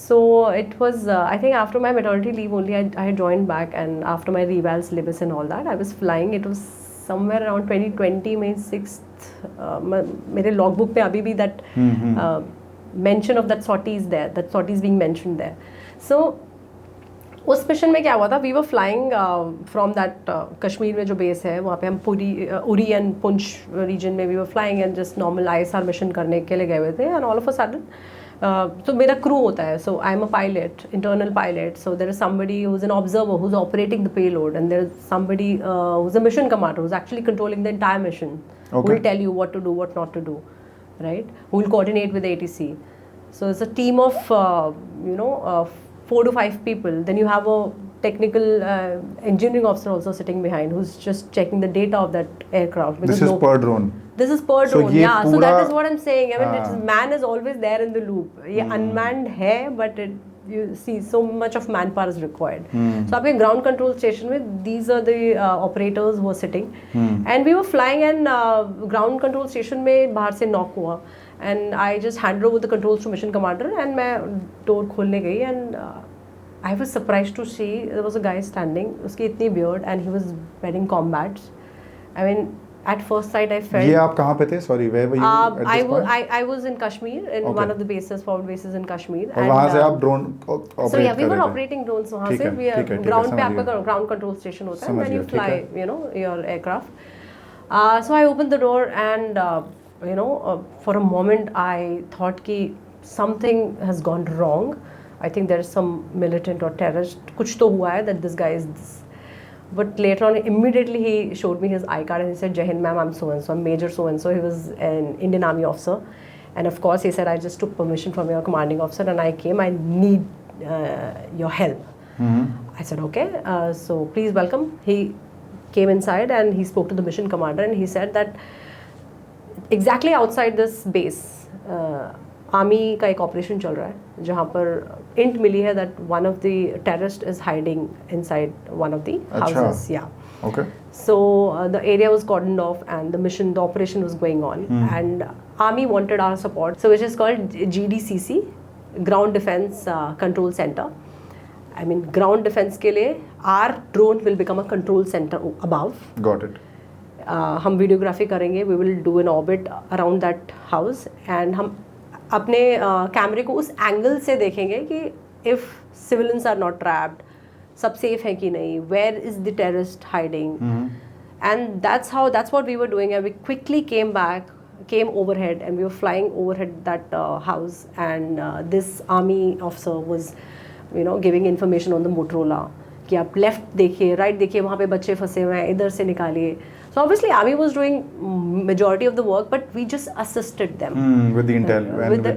So it was I think after my maternity leave only I had joined back, and after my reval syllabus and all that, I was flying. It was somewhere around 2020 में 6th मेरे logbook पे अभी भी that mention of that sortie is there, that sortie is being mentioned there. So उस mission में क्या हुआ था, we were flying from that Kashmir में जो बेस है वहाँ पे हम उरी एंड पुंछ रीजन में we were flying and just normal ISR mission करने के लिए गए हुए थे, and all of a sudden तो मेरा क्रू होता है, so I am a pilot, internal pilot, so there is somebody who is an observer who is operating the payload, and there is somebody who is a mission commander who is actually controlling the entire mission, who will tell you what to do, what not to do, right, who will coordinate with the ATC. So it's a team of 4 to 5 people. Then you have a technical engineering officer also sitting behind who's just checking the data of that aircraft. This is per drone. This is per drone, yeah. So that is what I'm saying. I mean, man is always there in the loop. ये unmanned है, but you see so much of manpower is required. So आपके ground control station में these are the operators who are sitting, and we were flying, and ground control station में बाहर से knock हुआ, and I just handed over the controls to mission commander, and मैं door खोलने गई, and I was surprised to see there was a guy standing. उसकी इतनी beard, and he was wearing combats. I mean, at first sight I felt. ये आप कहाँ पे थे? Sorry, where were you at this point? I was in Kashmir, in one of the bases, forward bases in Kashmir. और वहाँ से आप drone operate कर रहे थे? So yeah, we were operating drones वहाँ से. Ground पे आपका ground control station होता है, when you fly, your aircraft. So I opened the door, and for a moment I thought कि something has gone wrong. I think there is some militant or terrorist, कुछ तो हुआ है, that this guy is this. But later on, immediately he showed me his I-card and he said, "Jai Hind, ma'am, I'm so-and-so, I'm Major so-and-so." He was an Indian Army officer. And of course, he said, "I just took permission from your commanding officer and I came, I need your help." I said, "Okay, so please welcome." He came inside and he spoke to the mission commander, and he said that exactly outside this base, army का एक operation चल रहा है जहाँ पर int मिली है that one of the terrorist is hiding inside one of the houses. या okay, so the area was cordoned off, and the operation was going on, and army wanted our support, so which is called GDCC, Ground Defense Control Center. I mean, ground defense के लिए our drone will become a control center above. got it. हम videography करेंगे, we will do an orbit around that house, and हम अपने कैमरे को उस angle से देखेंगे कि if civilians are not trapped, सब सेफ है कि नहीं, where is the terrorist hiding, and that's what we were doing. We quickly came overhead, and we were flying overhead that house, and this army officer was giving information on the Motorola कि आप left देखिए, right देखिए, वहाँ पे बच्चे फंसे हुए हैं, इधर से निकालिए. So obviously Army was doing majority of the work, but we just assisted them with the intel and with the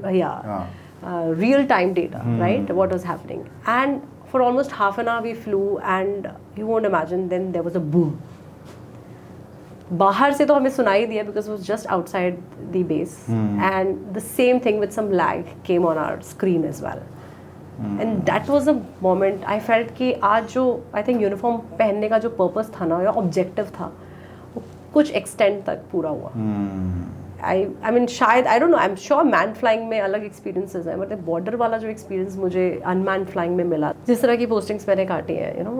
data. Real time data, right? What was happening. And for almost half an hour we flew, and you won't imagine, then there was a boom. बाहर से तो हमें सुनाई दिया because it was just outside the base, and the same thing with some lag came on our screen as well. And that was a moment I felt कि आज जो I think uniform पहनने का जो पर्पस था ना, या objective था, वो कुछ एक्सटेंड तक पूरा हुआ. I mean शायद I don't know, I'm sure man flying में अलग एक्सपीरियंसेस हैं, बट बॉर्डर वाला जो एक्सपीरियंस मुझे अनमैन फ्लाइंग में मिला, जिस तरह की पोस्टिंग्स मैंने काटी हैं, you know,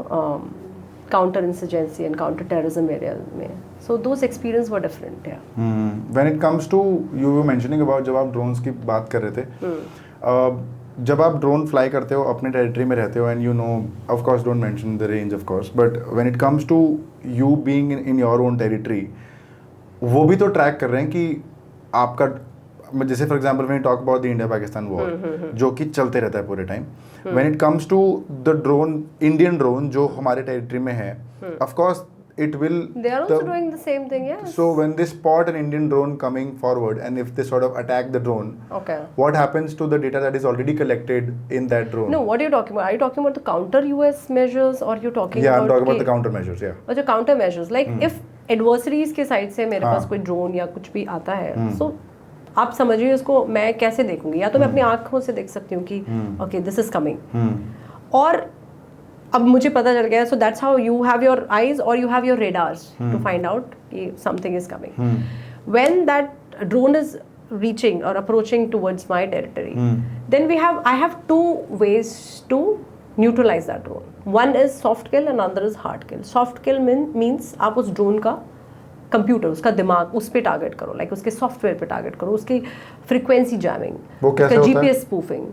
counter insurgency and counter terrorism area में, so those experience were different. When it comes to, you were mentioning about जब आप ड्रोन्स की बात कर रहे थे, जब आप ड्रोन फ्लाई करते हो, अपने टेरिटरी में रहते हो, and you know, of course don't mention the range of course, but when it comes to you being in your own territory, वो भी तो ट्रैक कर रहे हैं कि आपका, जैसे for example when you talk about the India Pakistan war, जो कि चलते रहता है पूरे time, when it comes to the drone, Indian drone जो हमारे टेरिटरी में है, of course it will, they are also doing the same thing. Yes. So when they spot an Indian drone coming forward, and if they sort of attack the drone, okay, what happens to the data that is already collected in that drone? No, what are you talking about? Are you talking about the counter US measures, or you talking yeah, about, I'm talking about the counter measures, yeah. Or the counter measures, like if adversaries के side से मेरे पास कोई drone या कुछ भी आता है, so आप समझिए उसको मैं कैसे देखूंगी, या तो मैं अपनी आंखों से देख सकती हूँ कि okay, this is coming, और अब मुझे पता चल गया, so that's how you have your eyes or you have your radars to find out कि something is coming. When that drone is reaching or approaching towards my territory, then I have two ways to neutralize that drone. One is soft kill and another is hard kill. Soft kill means आप उस drone का computer, उसका दिमाग, उस पे target करो, like उसके software पे टारगेट करो, उसकी फ्रीक्वेंसी जैमिंग, उसका GPS spoofing.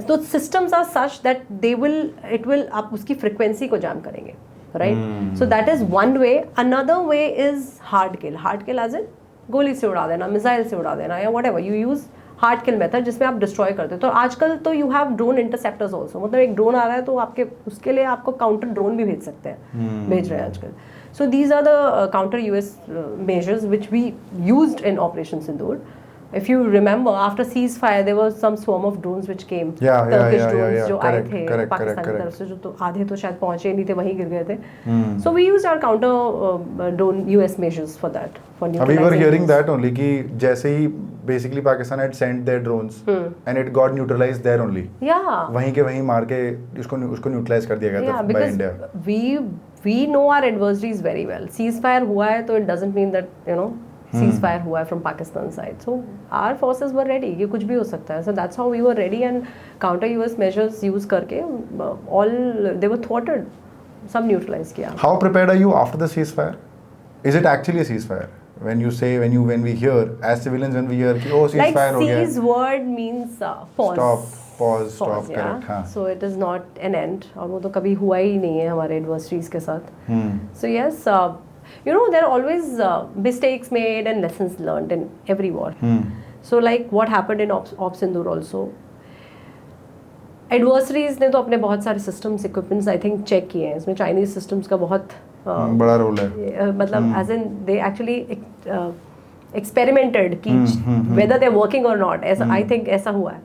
So systems are such that it will आप उसकी फ्रीक्वेंसी को जैम करेंगे, right? So that is one way. Another way is hard kill. Hard kill as in गोली से उड़ा देना, मिसाइल से उड़ा देना, या whatever you use hard kill method, जिसमें आप डिस्ट्रॉय करते हो. तो आजकल तो you have drone interceptors also, मतलब एक ड्रोन आ रहा है तो आपके उसके लिए आपको काउंटर ड्रोन भी भेज सकते हैं, भेज रहे हैं आजकल. So these are the counter US measures which we used in Operation Sindoor. If you remember, after ceasefire, there was some swarm of drones which came. Turkish drones जो आए थे पाकिस्तान की तरफ से, जो तो आधे तो शायद पहुंचे नहीं थे, वहीं गिर गए थे. So we used our counter drone US measures for that. For we were hearing that only कि जैसे ही basically Pakistan had sent their drones and it got neutralized there only. Yeah. वहीं के वहीं मार के उसको neutralize कर दिया गया था by India. We know our adversaries very well. Ceasefire हुआ है तो it doesn't mean that, you know, ceasefire हुआ है from Pakistan side. So our forces were ready. ये कुछ भी हो सकता है. So that's how we were ready, and counter US measures use करके all they were thwarted. सब neutralize किया. How prepared are you after the ceasefire? Is it actually a ceasefire? When we hear as civilians, when we hear कि oh ceasefire हो गया. Like cease word means pause. Stop, correct. हाँ. So it is not an end, और वो तो कभी हुआ ही नहीं है हमारे adversaries के साथ. So yes, you know, there are always mistakes made and lessons learned in every war. So like what happened in Op Sindoor also. Adversaries ने तो अपने बहुत सारे systems, equipments I think check किए हैं. इसमें Chinese systems का बहुत बड़ा रोल है. मतलब as in they actually experimented कि whether they're working or not. ऐसा I think ऐसा हुआ है.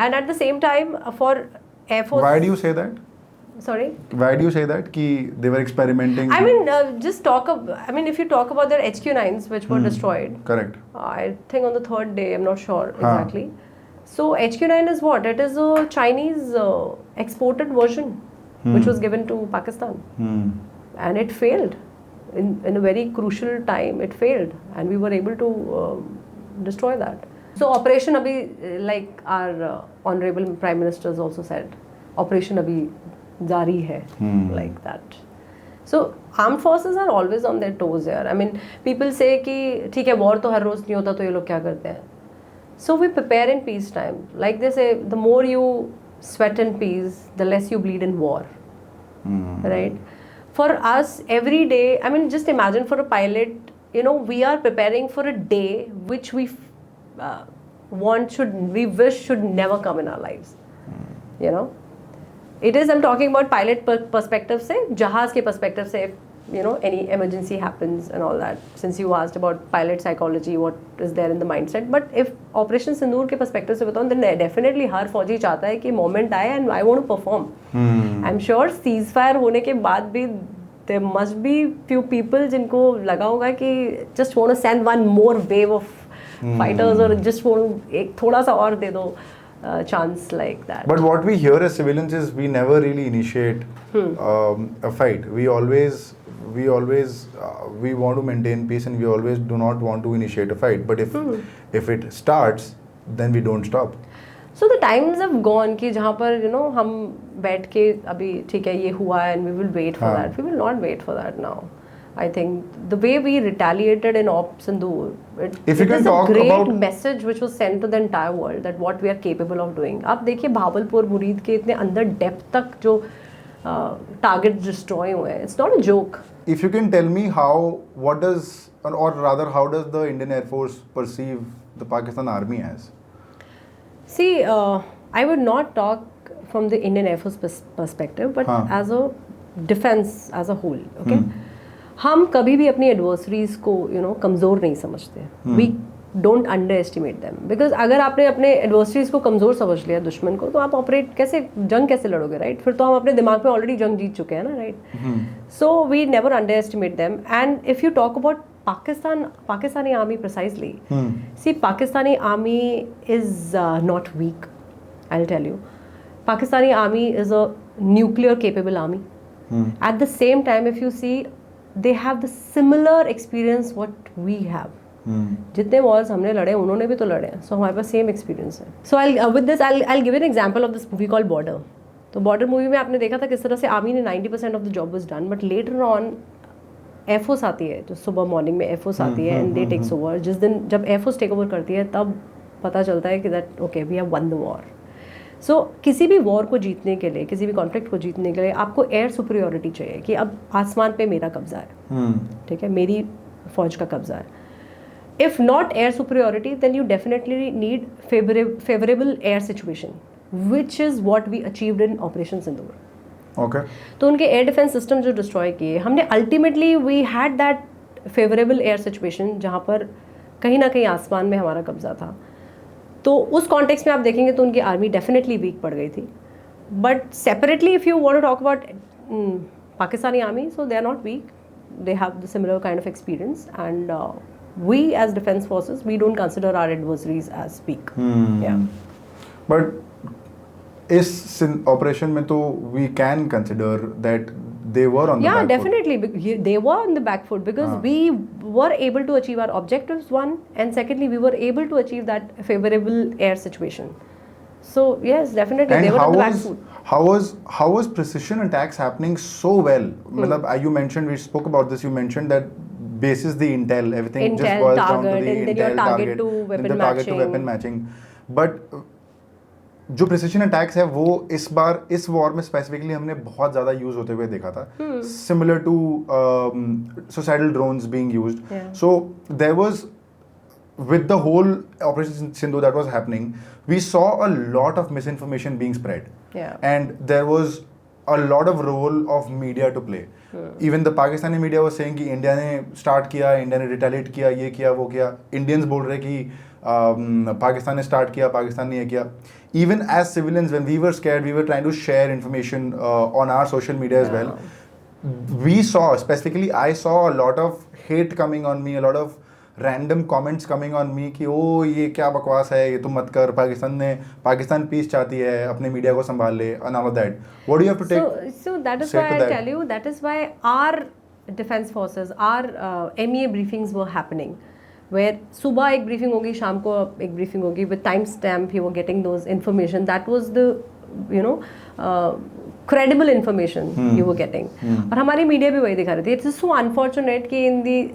And at the same time, for Air Force. Why do you say that? Sorry? Why do you say that? Ki they were experimenting. I mean, if you talk about their HQ9s which were destroyed. Correct. I think on the third day, I'm not sure exactly. So HQ9 is what? It is a Chinese exported version which was given to Pakistan. And it failed. In a very crucial time, it failed. And we were able to destroy that. So operation abhi, like our honorable Prime Minister has also said, operation abhi jari hai, like that. So armed forces are always on their toes here. I mean, people say कि ठीक है war तो हर रोज नहीं होता, तो ये लोग क्या करते हैं? So we prepare in peace time. Like they say, the more you sweat in peace, the less you bleed in war. Right? For us, every day, I mean, just imagine for a pilot, you know, we are preparing for a day which we wish should never come in our lives. You know, It is, I'm talking about pilot perspective से, जहाज के perspective से, you know, any emergency happens and all that. Since you asked about pilot psychology, what is there in the mindset. But if Operation Sindoor के perspective से बताऊँ, then definitely हर फौजी चाहता है कि moment आए and I want to perform. I'm sure ceasefire होने के बाद भी there must be few people जिनको लगा होगा कि just want to send one more wave of fighters or just want to एक थोड़ा सा और दे दो chance like that. But what we hear as civilians is we never really initiate a fight. We always we want to maintain peace and we always do not want to initiate a fight. But if it starts, then we don't stop. So the times have gone कि जहाँ पर you know हम बैठ के अभी ठीक है ये हुआ and we will wait for that. We will not wait for that now. I think the way we retaliated in Op Sindoor, it is a great message which was sent to the entire world that what we are capable of doing. आप देखिए भावलपुर मुरीद के इतने अंदर depth तक जो targets destroy हुए हैं. It's not a joke. If you can tell me what does, or rather how does the Indian Air Force perceive the Pakistan Army as? See, I would not talk from the Indian Air Force perspective, but as a defense as a whole, okay? हम कभी भी अपनी adversaries को कमज़ोर नहीं समझते. We don't underestimate them, because अगर आपने अपने एडवर्सरीज को कमज़ोर समझ लिया दुश्मन को, तो आप ऑपरेट जंग कैसे लड़ोगे, राइट? फिर तो हम अपने दिमाग में ऑलरेडी जंग जीत चुके हैं ना, right? So we never underestimate them. And if you talk about Pakistani army precisely, see, Pakistani army is not weak, I'll tell you. Pakistani army is a nuclear capable army. At the same time, if you see, they have the similar experience what we have. जितने wars हमने लड़े उन्होंने भी तो लड़े हैं, so हमारे पास same experience है. So I'll give an example of this movie called Border. तो Border movie में आपने देखा था किस तरह से आर्मी ने 90% of the job was done, but later on air force आती है, जो सुबह मॉर्निंग में एयरफोर्स आती है एंड दे टेक्स ओवर. जिस दिन जब एयरफोर्स टेक ओवर करती है तब पता चलता है कि that okay we have won the war. So किसी भी वॉर को जीतने के लिए, किसी भी कॉन्फ्लिक्ट को जीतने के लिए आपको एयर सुपीरियोरिटी चाहिए कि अब आसमान पे मेरा कब्जा है, ठीक है, मेरी फौज का कब्जा है. If not air superiority then you definitely need favourable air situation, which is what we achieved in operation Sindoor. Okay. तो उनके एयर डिफेंस सिस्टम जो डिस्ट्रॉय किए, हमने ultimately we had that favourable air situation जहाँ पर कहीं ना कहीं आसमान में हमारा कब्जा था. तो उस कॉन्टेक्स्ट में आप देखेंगे तो उनकी आर्मी डेफिनेटली वीक पड़ गई थी. But separately if you want to talk about Pakistani army, so they are not weak, they have the similar kind of experience and we as defence forces we don't consider our adversaries as weak. But इस operation में तो we can consider that they were on the back foot. Yeah, definitely. They were on the back foot because we were able to achieve our objectives, one, and secondly, we were able to achieve that favorable air situation. So yes, definitely they were on the back foot. How was precision attacks happening so well? Matlab, you mentioned, we spoke about this, you mentioned that basis the intel, everything just boils down to the intel, target to weapon matching. But जो precision attacks है वो इस war में specifically हमने बहुत ज़्यादा use होते हुए देखा था, similar to suicidal drones being used. So there was with the whole Operation Sindoor that was happening, we saw a lot of misinformation being spread. And there was a lot of role of media to play. Even the Pakistani media was saying कि India ने start किया, India ने retaliate किया, ये किया वो किया. Indians बोल रहे कि पाकिस्तान ने स्टार्ट किया, पाकिस्तान ने ये किया. Even as civilians, when we were scared, we were trying to share information on our social media as well. We saw, specifically I saw a lot of hate coming on me, a lot of random comments coming on me कि ओ ये क्या बकवास है, ये तुम मत कर, Pakistan piece चाहती है, अपने मीडिया को संभाल ले, and all of that. What do you have to take? So that is why I tell you, that is why our defense forces, our MEA briefings were happening. Where सुबह एक briefing होगी, शाम को एक briefing होगी, with time stamp you were getting those information. That was the credible information you were getting. और हमारी media भी वही दिखा रही थी. It's so unfortunate कि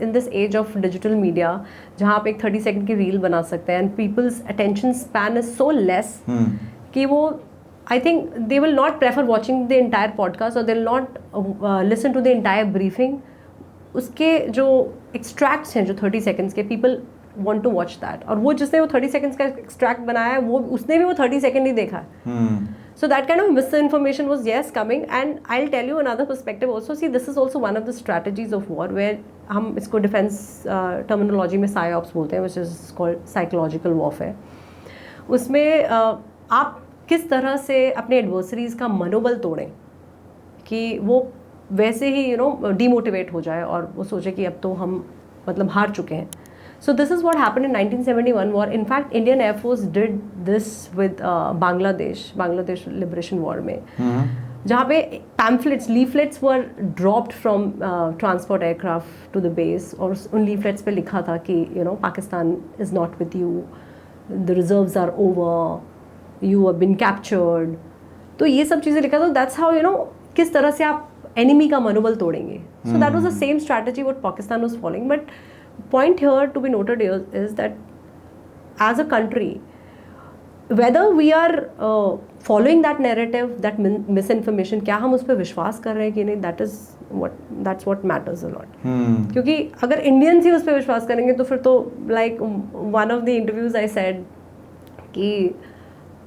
in this age of digital media, जहाँ आप एक 30 सेकंड की रील बना सकते हैं, and people's attention span is so less कि वो I think they will not prefer watching the entire podcast or they will not listen to the entire briefing. उसके जो extracts हैं जो 30 seconds के, people want to watch that. और वो जिसने वो 30 seconds का extract बनाया है, वो उसने भी वो 30 second ही देखा है. So that kind of misinformation was yes coming, and I'll tell you another perspective also. See, this is also one of the strategies of war where हम इसको defense terminology में psyops बोलते हैं, which is called psychological warfare. उसमें आप किस तरह से अपने एडवर्सरीज का मनोबल तोड़ें कि वो वैसे ही डीमोटिवेट हो जाए और वो सोचे कि अब तो हम मतलब हार चुके हैं. So this is what happened in 1971 war. In fact, Indian Air Force did this with Bangladesh Liberation War में, जहाँ पे pamphlets, leaflets were dropped from transport aircraft to the base, और उन leaflets पे लिखा था कि Pakistan is not with you, the reserves are over, you have been captured. तो ये सब चीज़ें लिखा था. That's how किस तरह से आप enemy का मनोबल तोड़ेंगे. So that was the same strategy what Pakistan was following. But point here to be noted here is that as a country, whether we are following that narrative, that misinformation, क्या हम उस पर विश्वास कर रहे हैं कि नहीं, that's what matters a lot. क्योंकि अगर इंडियंस ही उस पर विश्वास करेंगे तो फिर तो like one of the interviews I said कि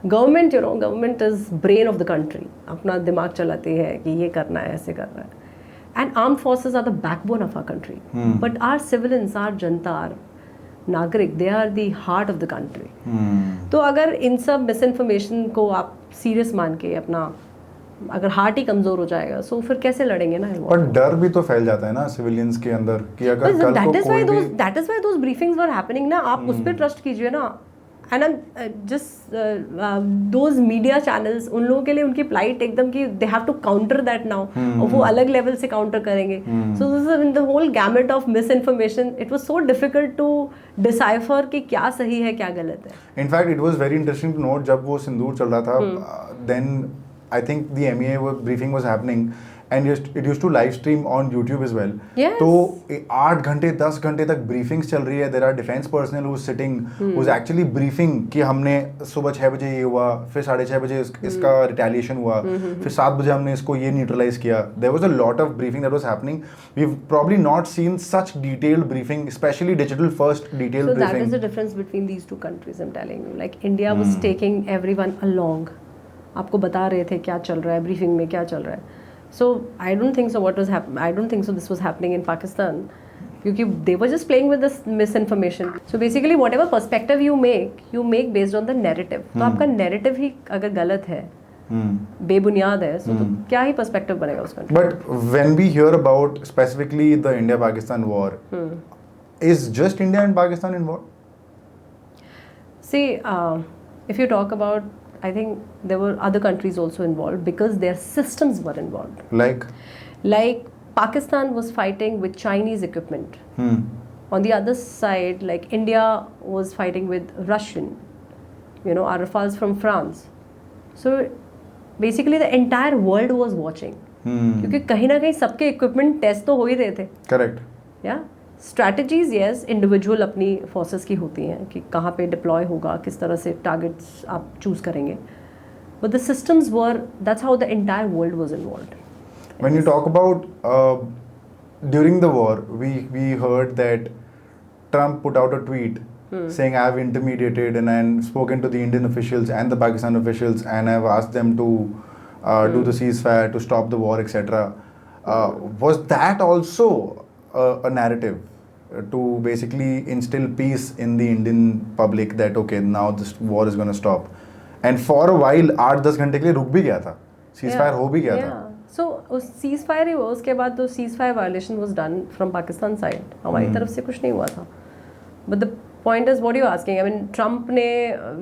government is brain of the country, अपना दिमाग चलाती है कि ये करना है, ऐसे करना है. And armed forces are the backbone of our country. But our civilians, our Janata, our नागरिक, they are the heart of the country. तो अगर इन सब मिसइन्फॉर्मेशन को आप सीरियस मान के अपना अगर हार्ट ही कमजोर हो जाएगा तो फिर कैसे लड़ेंगे ना. और डर भी तो फैल जाता है ना सिविलियंस के अंदर कि अगर कल को कोई भी that is why those briefings were happening ना. आप उस पर ट्रस्ट कीजिए ना. And just those media channels, उन लोगों के लिए उनकी plight एकदम कि they have to counter that now. और वो अलग level से counter करेंगे. So this is in the whole gamut of misinformation. It was so difficult to decipher कि क्या सही है क्या गलत है. In fact, it was very interesting to note जब वो सिंदूर चल रहा था, then I think the MEA briefing was happening. And it used to live stream on YouTube as well. Yes. तो 8 घंटे 10 घंटे तक ब्रीफिंग्स चल रही है. There are defense personnel who is sitting, who is actually briefing कि हमने सुबह 6 बजे ये हुआ, फिर 6:30 बजे इसका retaliation हुआ, फिर 7 बजे हमने इसको ये neutralize किया. There was a lot of briefing that was happening. We've probably not seen such detailed briefing, especially digital first detailed briefing. So that is the difference between these two countries, I'm telling you. Like India was taking everyone along. आपको बता रहे थे क्या चल रहा है, briefing में क्या चल रहा है. So I don't think so. I don't think so. This was happening in Pakistan, because they were just playing with this misinformation. So basically, whatever perspective you make based on the narrative. तो आपका narrative ही अगर गलत है, बेबुनियाद है, तो क्या ही perspective बनेगा उसका. But when we hear about specifically the India-Pakistan war, is just India and Pakistan involved? See, if you talk about, I think there were other countries also involved because their systems were involved. Like Pakistan was fighting with Chinese equipment. On the other side, like India was fighting with Russian, our Rafales from France. So basically the entire world was watching. क्योंकि कहीं ना कहीं सबके equipment test तो हो ही रहे थे. Correct. Yeah. Strategies yes individual अपनी फोर्सेस की होती हैं कि कहाँ पे डिप्लॉय होगा, किस तरह से टारगेट्स आप चूज करेंगे. But the systems were, that's how the entire world was involved. When you talk about during the war, we heard that Trump put out a tweet saying I have intermediated and spoken to the Indian officials and the Pakistan officials and I have asked them to do the ceasefire, to stop the war, etc. Was that also a narrative to basically instill peace in the Indian public that okay, now this war is going to stop? And for a while 8-10 घंटे के लिए रुक भी गया था, ceasefire हो भी गया था. So उस ceasefire ही हुआ, उसके बाद तो ceasefire violation was done from Pakistan side. हमारी तरफ से कुछ नहीं हुआ था. But the point is, what are you asking? I mean, Trump ने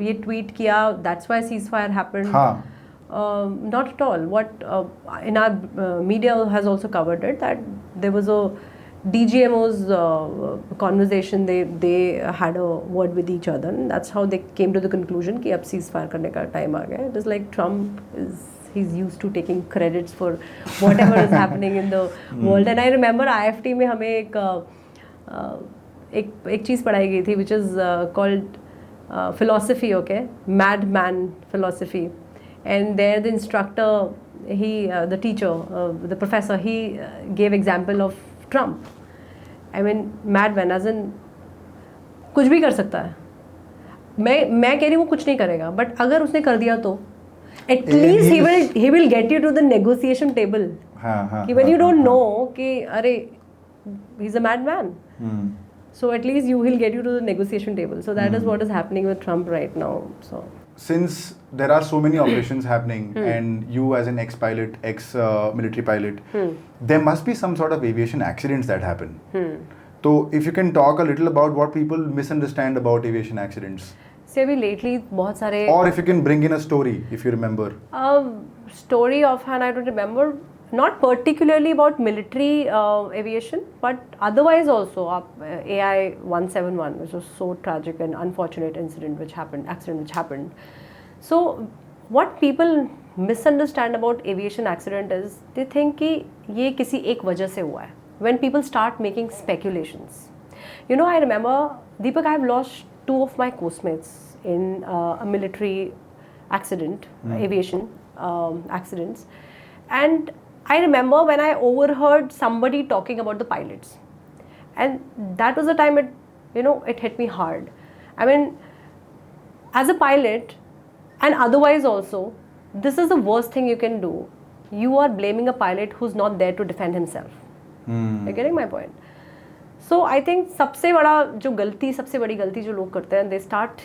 ये tweet किया, that's why ceasefire happened. Not at all. What in our media has also covered it, that there was a DGMO's conversation. They had a word with each other, and that's how they came to the conclusion कि अब ceasefire करने का time आ गया. It is like Trump he's used to taking credits for whatever is happening in the world. And I remember IFT में हमें एक चीज़ पढ़ाई गई थी which is called philosophy, okay, madman philosophy. And there the instructor, the teacher, the professor, he gave example of Trump. I mean, madman as in कुछ भी कर सकता है. मैं कह रही हूँ वो कुछ नहीं करेगा, but अगर उसने कर दिया तो At least he will get you to the negotiation table. कि when you don't know कि अरे he's a madman. So at least you will get you to the negotiation table. So that is what is happening with Trump right now. So since there are so many operations happening and you as an ex-pilot, ex-military pilot, there must be some sort of aviation accidents that happen. So if you can talk a little about what people misunderstand about aviation accidents. See, अभी lately बहुत सारे or if you can bring in a story if you remember. Story offhand I don't remember. Not particularly about military aviation, but otherwise also AI 171, which was so tragic and unfortunate accident which happened. So what people misunderstand about aviation accident is they think कि ये किसी एक वजह से हुआ है. When people start making speculations, you know, I remember Deepak, I have lost 2 of my co-mates in a military accident, aviation accidents, and I remember when I overheard somebody talking about the pilots, and that was the time it hit me hard. I mean, as a pilot, and otherwise also, this is the worst thing you can do. You are blaming a pilot who's not there to defend himself. You're getting my point? So I think सबसे बड़ी गलती जो लोग करते हैं, they start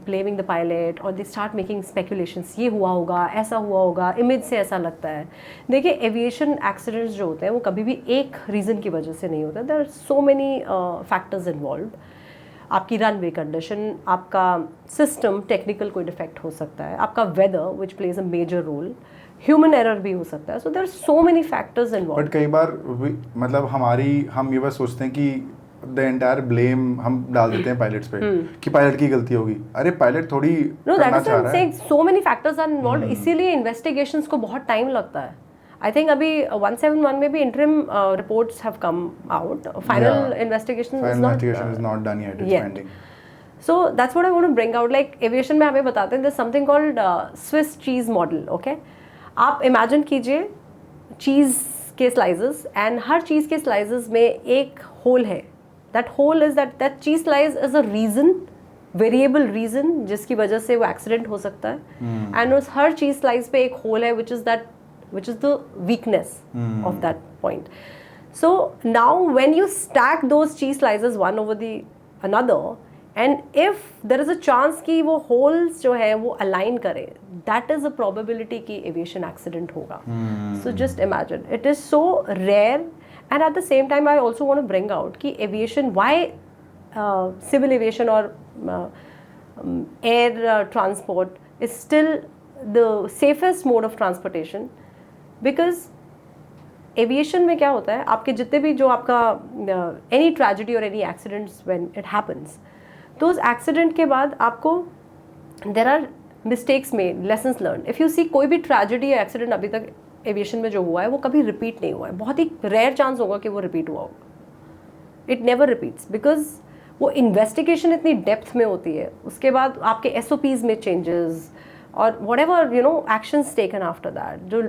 blaming the pilot or they start making speculations. ये हुआ होगा, ऐसा हुआ होगा, इमेज से ऐसा लगता है. देखिए एविएशन एक्सीडेंट्स जो होते हैं वो कभी भी एक रीज़न की वजह से नहीं होते. There are so many factors involved. आपकी रनवे कंडीशन, आपका सिस्टम टेक्निकल कोई डिफेक्ट हो सकता है, आपका weather which plays a major role, human error भी हो सकता है. So there are so many factors involve. But कई बार मतलब हम ये बस सोचते हैं कि द एंटायर ब्लेम हम डाल देते हैं पायलट्स पे कि पायलट की गलती होगी. अरे पायलट थोड़ी करना चाह रहा है. So many factors are involve. इसीलिए इन्वेस्टिगेशंस को बहुत टाइम लगता है. I think अभी 171 में भी interim reports have come out. Final investigation is not done yet. It's pending. So that's what I want to bring out. Like aviation में हमें बताते हैं there's something called Swiss cheese model. Okay, आप imagine कीजिए cheese के slices and her cheese के slices में एक hole है. That hole is that cheese slice is a reason, variable reason जिसकी वजह से वो accident हो सकता है. And उस हर cheese slice पे एक hole है which is the weakness of that point. So now when you stack those cheese slices one over the another, and if there is a chance कि वो holes जो है वो align करे, that is a probability कि aviation accident होगा. So just imagine, it is so rare, and at the same time I also want to bring out कि aviation, why civil aviation or air transport is still the safest mode of transportation. Because aviation में क्या होता है, आपके जितने भी जो आपका एनी ट्रेजेडी और any accidents when it happens, तो उस एक्सीडेंट के बाद आपको देर आर मिस्टेक्स में lessons learn. If you see कोई भी ट्रेजेडी या एक्सीडेंट अभी तक एविएशन में जो हुआ है वो कभी रिपीट नहीं हुआ है. बहुत ही रेयर चांस होगा कि वो रिपीट हुआ होगा. इट नेवर रिपीट्स बिकॉज वो इन्वेस्टिगेशन इतनी डेप्थ में होती है. उसके बाद आपके SOPs में चेंजेस और whatever actions taken after that. जो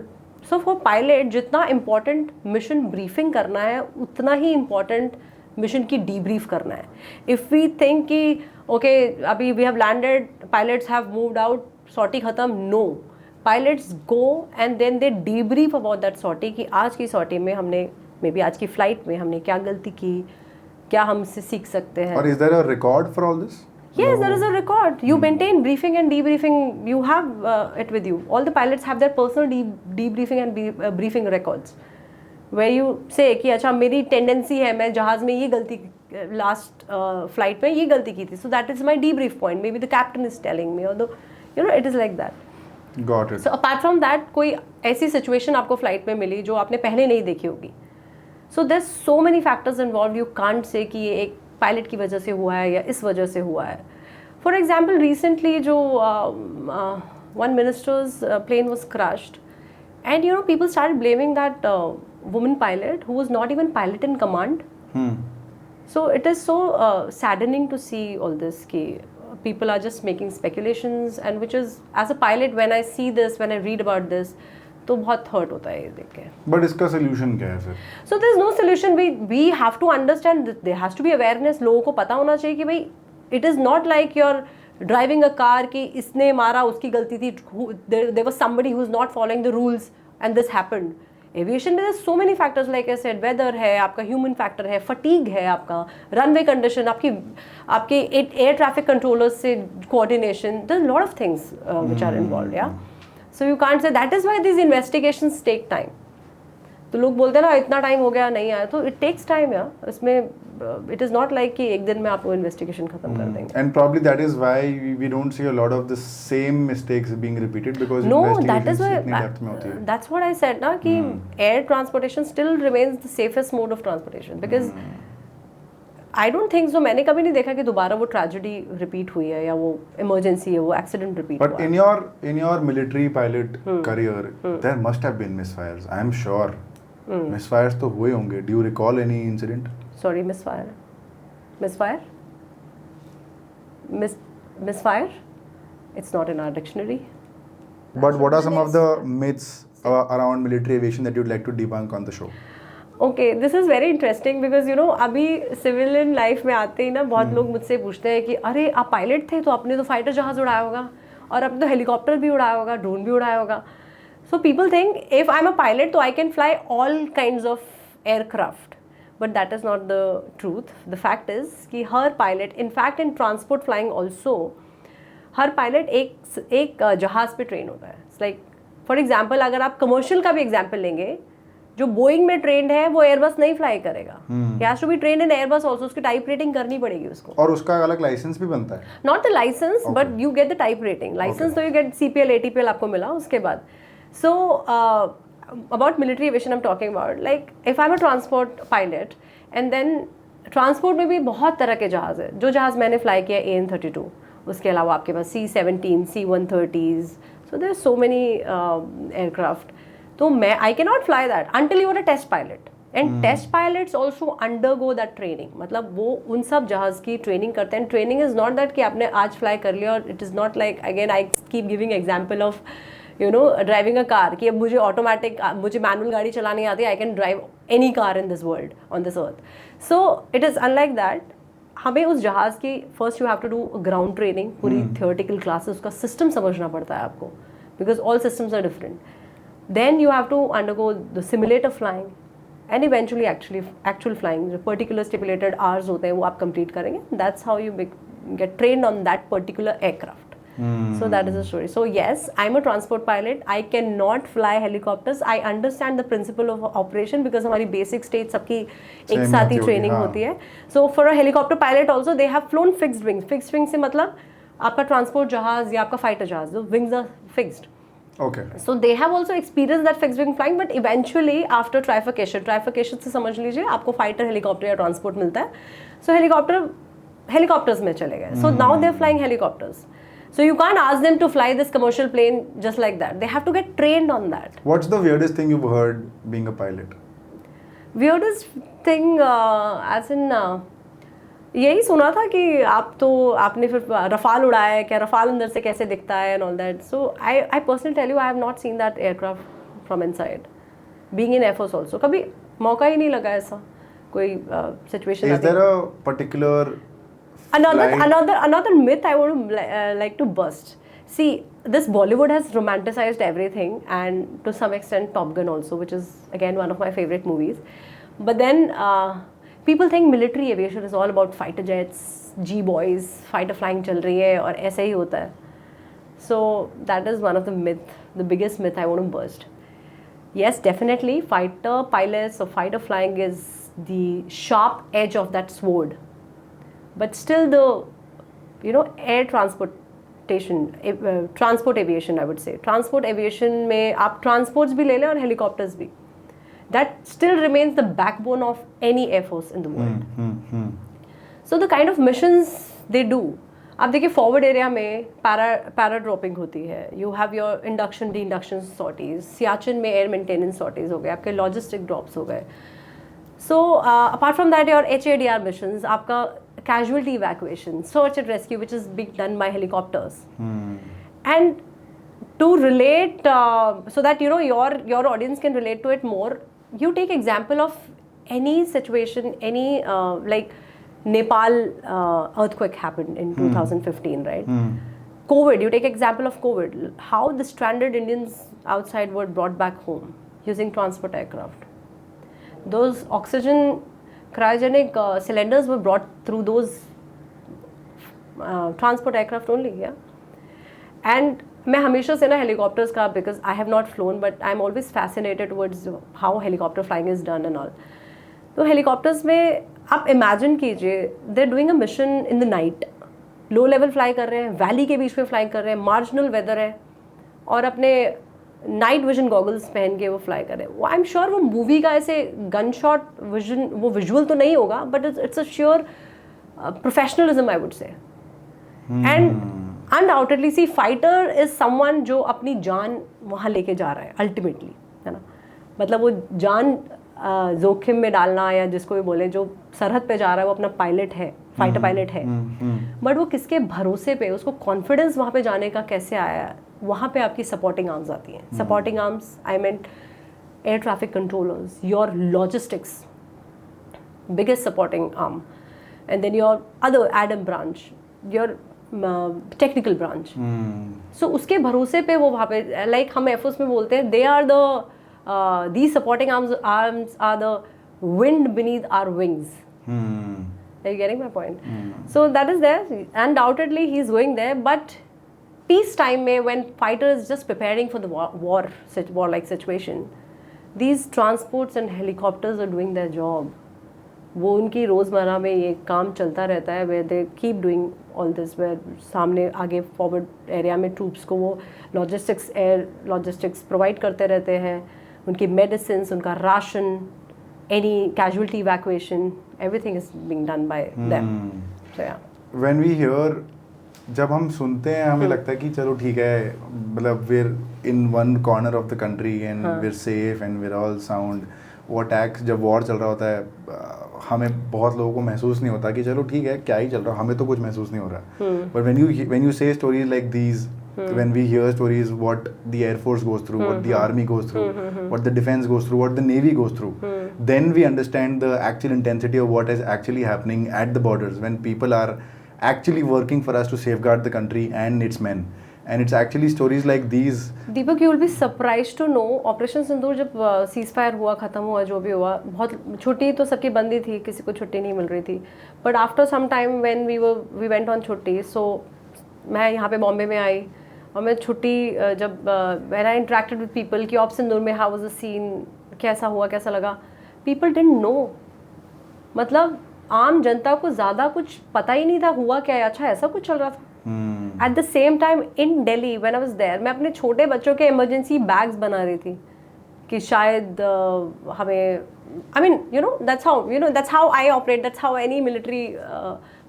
सो फॉर पायलट जितना इम्पॉर्टेंट मिशन ब्रीफिंग करना है उतना ही इम्पॉर्टेंट मिशन की डीब्रीफ करना है. इफ़ वी थिंक कि ओके अभी we have landed, pilots have moved out, sortie ख़त्म, no, pilots go and then they debrief about that sortie कि आज की सॉर्टी में हमने मे बी आज की फ्लाइट में हमने क्या गलती की, क्या हमसे सीख सकते हैं. और is there a record for all this? Yes, there is a record. You maintain briefing and debriefing. You have it with you. All the pilots have their personal debriefing and briefing records, where you say कि अच्छा मेरी tendency है, मैं जहाज में ये गलती last flight में ये गलती की थी. So that is my debrief point. Maybe the captain is telling me, or it is like that. Got it. So apart from that, कोई ऐसी situation आपको flight में मिली जो आपने पहले नहीं देखी होगी. So there's so many factors involved. You can't say कि ये एक पायलट की वजह से हुआ है या इस वजह से हुआ है. फॉर एग्जाम्पल रिसेंटली जो one minister's plane was crashed and people start blaming that woman pilot who was not even pilot in command. So it is so saddening to see all this कि people are just making speculations, and which is, as a pilot, when I see this, when I read about this, तो बहुत hurt होता है ये देख के. But इसका solution क्या है फिर? So there is no solution. We have to understand, there has to be awareness. लोगों को पता होना चाहिए कि भाई it is not like your driving a car कि इसने मारा, उसकी गलती थी, there was somebody who is not following the rules and this happened. Aviation में so many factors, like I said, weather है, आपका ह्यूमन फैक्टर है, फटीग है, आपका रनवे कंडीशन, आपके एयर ट्रैफिक कंट्रोलर्स से coordination, there are lot of things which are involved. Yeah so you can't say, that is why this investigations take time. तो लोग बोलते हैं ना इतना टाइम हो गया नहीं आया, तो इट टेक्स टाइम. या इसमें इट इज नॉट लाइक कि एक दिन में आप वो इन्वेस्टिगेशन खत्म कर देंगे. And probably that is why we don't see a lot of the same mistakes being repeated, because No, that is investigations इतनी why depth में होती है. that's what I said ना कि air transportation still remains the safest mode of transportation, because I don't think so. मैंने कभी नहीं देखा कि दोबारा वो tragedy repeat हुई है या वो emergency है, वो accident repeat But हुआ. in your military pilot career, there must have been misfires. I am sure. Misfires तो हुए होंगे. Do you recall any incident? Sorry, misfire. Misfire? It's not in our dictionary. But what are some of the myths around military aviation that you'd like to debunk on the show? Okay, this is very interesting because you know अभी civilian life में आते ही ना बहुत लोग मुझसे पूछते हैं कि अरे आप पायलट थे तो आपने तो फाइटर जहाज उड़ाया होगा और आपने तो हेलीकॉप्टर भी उड़ाया होगा, ड्रोन भी उड़ाया होगा. So people think if I'm a pilot, so I can fly all kinds of aircraft. But that is not the truth. The fact is कि हर pilot, in fact in transport flying also, her pilot एक जहाज पे train होता है. It's like, for example, अगर आप commercial का भी example लेंगे, जो बोइंग में ट्रेंड है वो एयरबस नहीं फ्लाई करेगा. He has to be trained in Airbus also. उसकी टाइप रेटिंग करनी पड़ेगी उसको. और उसका अलग लाइसेंस भी बनता है. Not the license, but you get the type rating. License तो you get CPL, ATPL आपको मिला उसके बाद. So about military aviation I'm talking about, like if I'm a transport pilot and then transport में भी बहुत तरह के जहाज़ है. जो जहाज़ मैंने फ्लाई किया AN-32, उसके अलावा आपके पास C-17, C-130s, so there are so many aircraft. तो मैं I cannot fly that until you are a test pilot. And test pilots also undergo that training. मतलब वो उन सब जहाज़ की ट्रेनिंग करते हैं. Training is not that कि आपने आज फ्लाई कर लिया और it is not like, again I keep giving example of driving a car कि अब मुझे ऑटोमेटिक, मुझे मैनुअल गाड़ी चलानी आती है, I can drive any car in this world on this earth. So it is unlike that. हमें उस जहाज़ की first you have to do ground training, पूरी थियोरेटिकल क्लासेस, उसका सिस्टम समझना पड़ता है आपको, because all systems are different. Then you have to undergo the simulator flying and eventually actual flying. जो पर्टिकुलर स्टिपुलेटेड आवर्स होते हैं वो आप कंप्लीट करेंगे. That's how you get trained on that particular aircraft. So that is the story. So yes, I'm a transport pilot. I cannot fly helicopters. I understand the principle of operation because हमारी basic stage सबकी एक साथ ही training होती है. So for a helicopter pilot also they have flown fixed wings. Fixed wings से मतलब आपका transport जहाज या आपका fighter जहाज, the wings are fixed. Okay. So they have also experienced that fixed wing flying, but eventually after trifurcation से समझ लीजिए आपको fighter, helicopter या transport मिलता है. So helicopters में चले गए. So now they're flying helicopters. So you can't ask them to fly this commercial plane just like that. They have to get trained on that. What's the weirdest thing you've heard being a pilot? Weirdest thing, as in, यही सुना था कि आपने फिर Rafale उड़ाया है क्या, Rafale अंदर से कैसे दिखता है and all that. So I personally tell you, I have not seen that aircraft from inside. Being in Air Force also, कभी मौका ही नहीं लगा ऐसा कोई situation. Is there a particular Another myth I would like to bust. See, this Bollywood has romanticized everything, and to some extent Top Gun also, which is again one of my favorite movies. But then people think military aviation is all about fighter jets, G-boys, fighter flying चल रही है और ऐसा ही होता है. So that is one of the biggest myth I want to burst. Yes, definitely fighter pilots or fighter flying is the sharp edge of that sword. But still the air transportation, transport aviation I would say, transport aviation में आप transports भी ले लें और helicopters भी, that still remains the backbone of any air force in the world. So the kind of missions they do, आप देखिए forward area में पैरा ड्रॉपिंग होती है, you have your induction D induction sorties, Siachen में air maintenance sorties हो गए, आपके logistic drops हो गए. So apart from that your HADR missions, आपका casualty evacuation, search and rescue, which is being done by helicopters. And to relate, so that your audience can relate to it more, you take example of any situation, any like Nepal earthquake happened in 2015, right? COVID, you take example of COVID, how the stranded Indians outside were brought back home using transport aircraft. Those oxygen cryogenic cylinders were brought through those transport aircraft only, yeah. And मैं हमेशा से ना helicopters का, because I have not flown but I am always fascinated towards how helicopter flying is done and all. तो helicopters में आप imagine कीजिए, they are doing a mission in the night, low level fly कर रहे हैं, valley के बीच में fly कर रहे हैं, मार्जिनल वेदर है, और अपने नाइट विजन गॉगल्स पहन के वो फ्लाई कर रहे हैं. आई एम श्योर वो मूवी का ऐसे गन शॉट विजन, वो विजुअल तो नहीं होगा, but it's a sure professionalism I would say. And undoubtedly see fighter is someone जो अपनी जान वहाँ लेके जा रहा है अल्टीमेटली, है ना. मतलब वो जान जोखिम में डालना, या जिसको भी बोले, जो सरहद पे जा रहा है वो अपना पायलट है, फाइटर पायलट है, बट वो किसके भरोसे पे, उसको कॉन्फिडेंस वहाँ पे जाने का कैसे आया, वहाँ पे आपकी सपोर्टिंग आर्म्स आती हैं. Supporting arms I meant air traffic controllers, your logistics biggest supporting arm, and then your other adm branch, your technical branch. So उसके भरोसे पे वो वहाँ पे, लाइक हम एफओस में बोलते हैं, they are the these supporting arms are the wind beneath our wings. Are you getting my point? So that is there. Undoubtedly he is going there, but peace time mein, when fighter is just preparing for the war like situation, these transports and helicopters are doing their job. वो उनकी रोज़मर्रा में ये काम चलता रहता है, where they keep doing all this, where सामने आगे फॉरवर्ड एरिया में ट्रूप्स को वो लॉजिस्टिक्स, एयर लॉजिस्टिक्स प्रोवाइड करते रहते हैं, उनकी मेडिसिन, उनका ration, any casualty evacuation, everything is being done by them. So yeah, when we hear, जब हम सुनते हैं हमें लगता है कि चलो ठीक है, मतलब we are in one corner of the country and we are safe and we are all sound. वो अटैक्स, जब वॉर चल रहा होता है, हमें बहुत लोगों को महसूस नहीं होता कि चलो ठीक है क्या ही चल रहा है, हमें तो कुछ महसूस नहीं हो रहा. बट व्हेन यू से stories like these, when we hear stories what the air force goes through, what the army goes through, what the defense goes through, what the navy goes through, then we understand the actual intensity of what is actually happening at the borders, when people are actually working for us to safeguard the country and its men. And it's actually stories like these. Deepak, you will be surprised to know, operation Sindoor जब ceasefire हुआ, ख़त्म हुआ, जो भी हुआ, बहुत छुट्टी तो सबकी बंदी थी, किसी को छुट्टी नहीं मिल रही थी. But after some time when we went on छुट्टी, सो मैं यहाँ पे बॉम्बे में आई, और मैं छुट्टी जब when I interacted with people कि ऑपरेशन सिंदूर में हाउ वाज द सीन, कैसा हुआ, कैसा लगा, पीपल डिडंट नो. मतलब आम जनता को ज़्यादा कुछ पता ही नहीं था हुआ क्या है. अच्छा ऐसा कुछ चल रहा था. At the same time in Delhi when I was there, मैं अपने छोटे बच्चों के इमरजेंसी बैग्स बना रही थी कि शायद हमें, I mean you know that's how I operate, that's how any military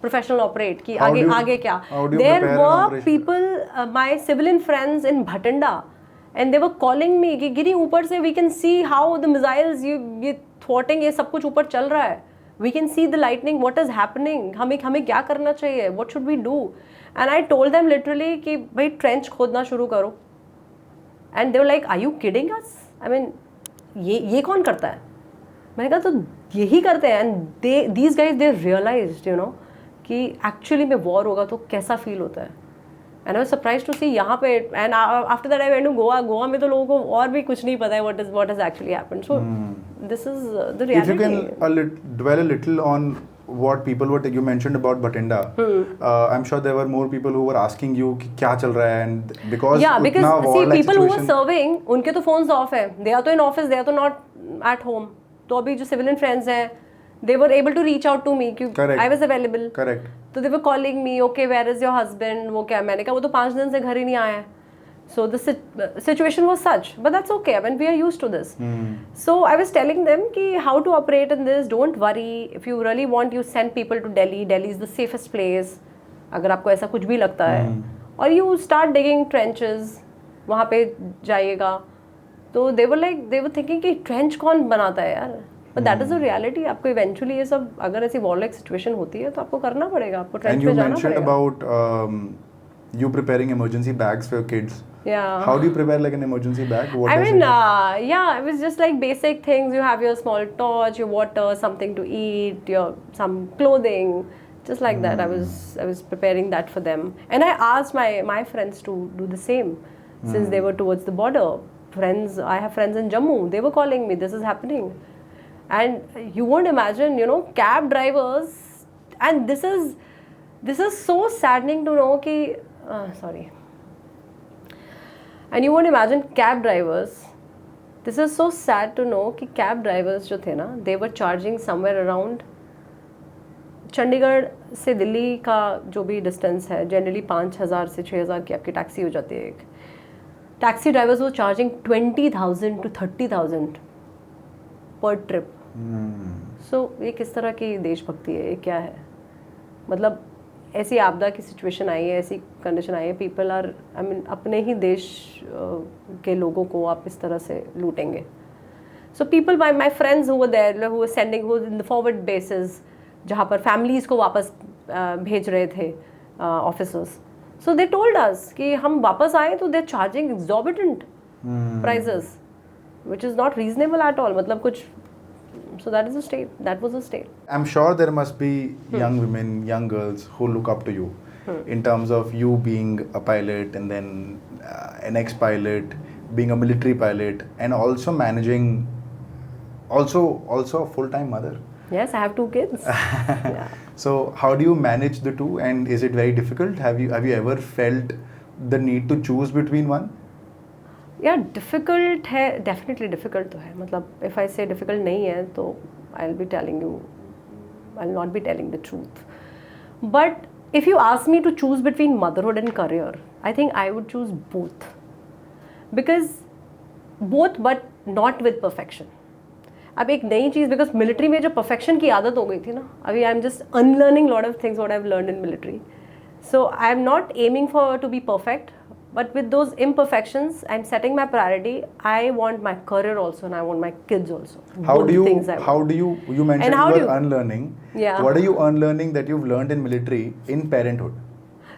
professional operate कि आगे क्या. There were people, my civilian friends in Bathinda, and they were calling me कि गिरी ऊपर से we can see how the missiles, ये thwarting, ये सब कुछ ऊपर चल रहा है, we can see the lightning, what is happening, हमें क्या करना चाहिए, what should we do. And I told them literally कि भाई ट्रेंच खोदना शुरू करो. And they were like, are you kidding us, I mean ये कौन करता है. मैंने कहा तो यही करते हैं. And these guys they realized you know कि एक्चुअली में वॉर होगा तो कैसा फील होता है. And I was surprised to see यहाँ पे. And after that I went to Goa में तो लोगों को और भी कुछ नहीं पता है what is actually happened. So this is the reality. If you can dwell a little on what people were, you mentioned about Bhatinda. I'm sure there were more people who were asking you कि क्या चल रहा है, and because see people who were serving, उनके तो phones off है, they are तो in office, they are तो not at home. तो अभी जो civilian friends हैं, they were able to reach out to me क्योंकि I was available. Correct. तो they were calling me, okay where is your husband, वो क्या. मैंने कहा वो तो 5 दिन से घर ही नहीं आया है. So the situation was such, but that's okay. I mean, we are used to this. So I was telling them कि how to operate in this. Don't worry. If you really want, you send people to Delhi. Delhi is the safest place. अगर आपको ऐसा कुछ भी लगता है, और you start digging trenches, वहाँ पे जाइएगा. तो they were thinking कि trench कौन बनाता है यार. But that is the reality. आपको eventually ये सब, अगर ऐसी war like situation होती है तो आपको करना पड़ेगा, आपको trench में जाना पड़ेगा. And you mentioned about you preparing emergency bags for your kids. Yeah. How do you prepare like an emergency bag? What I does mean, it yeah, it was just like basic things. You have your small torch, your water, something to eat, your some clothing, just like that. I was preparing that for them, and I asked my friends to do the same, since they were towards the border. Friends, I have friends in Jammu. They were calling me. This is happening, and you won't imagine, you know, cab drivers, and this is so saddening to know कि sorry. And you won't imagine cab drivers. This is so sad to know कि cab drivers जो थे ना, they were charging somewhere around Chandigarh से दिल्ली का जो भी distance है, जनरली 5,000 से 6,000 की आपकी टैक्सी हो जाती है एक. टैक्सी ड्राइवर्स वो चार्जिंग 20,000 to 30,000 पर ट्रिप. सो ये किस तरह की देशभक्ति है, ये क्या है? मतलब ऐसी आपदा की सिचुएशन आई है, ऐसी कंडीशन आई है, पीपल आर, आई मीन, अपने ही देश के लोगों को आप इस तरह से लूटेंगे. So people, my friends who were there, who were sending, who in the forward basis, जहाँ पर फैमिलीज़ को वापस भेज रहे थे officers. So they told us कि हम वापस आए तो they are charging exorbitant prices, which is not reasonable at all. मतलब कुछ. So that is a state. That was a state. I'm sure there must be young women, young girls who look up to you in terms of you being a pilot and then an ex-pilot, being a military pilot, and also managing, also a full-time mother. Yes, I have 2 kids. Yeah. So how do you manage the two, and is it very difficult? Have you ever felt the need to choose between one? यार difficult है, definitely difficult तो है. मतलब if I से difficult नहीं है तो I will be telling you, I will not be telling the truth. But if you ask me to choose between motherhood and career, I think I would choose both. Because both, but not with perfection. अब एक नई चीज़, because military में जो perfection की आदत हो गई थी ना, अभी I am just unlearning lot of things what I have learned in military. So I am not aiming for to be perfect. But with those imperfections, I'm setting my priority. I want my career also, and I want my kids also. How do you mentioned you are unlearning? Yeah. What are you unlearning that you've learned in military in parenthood?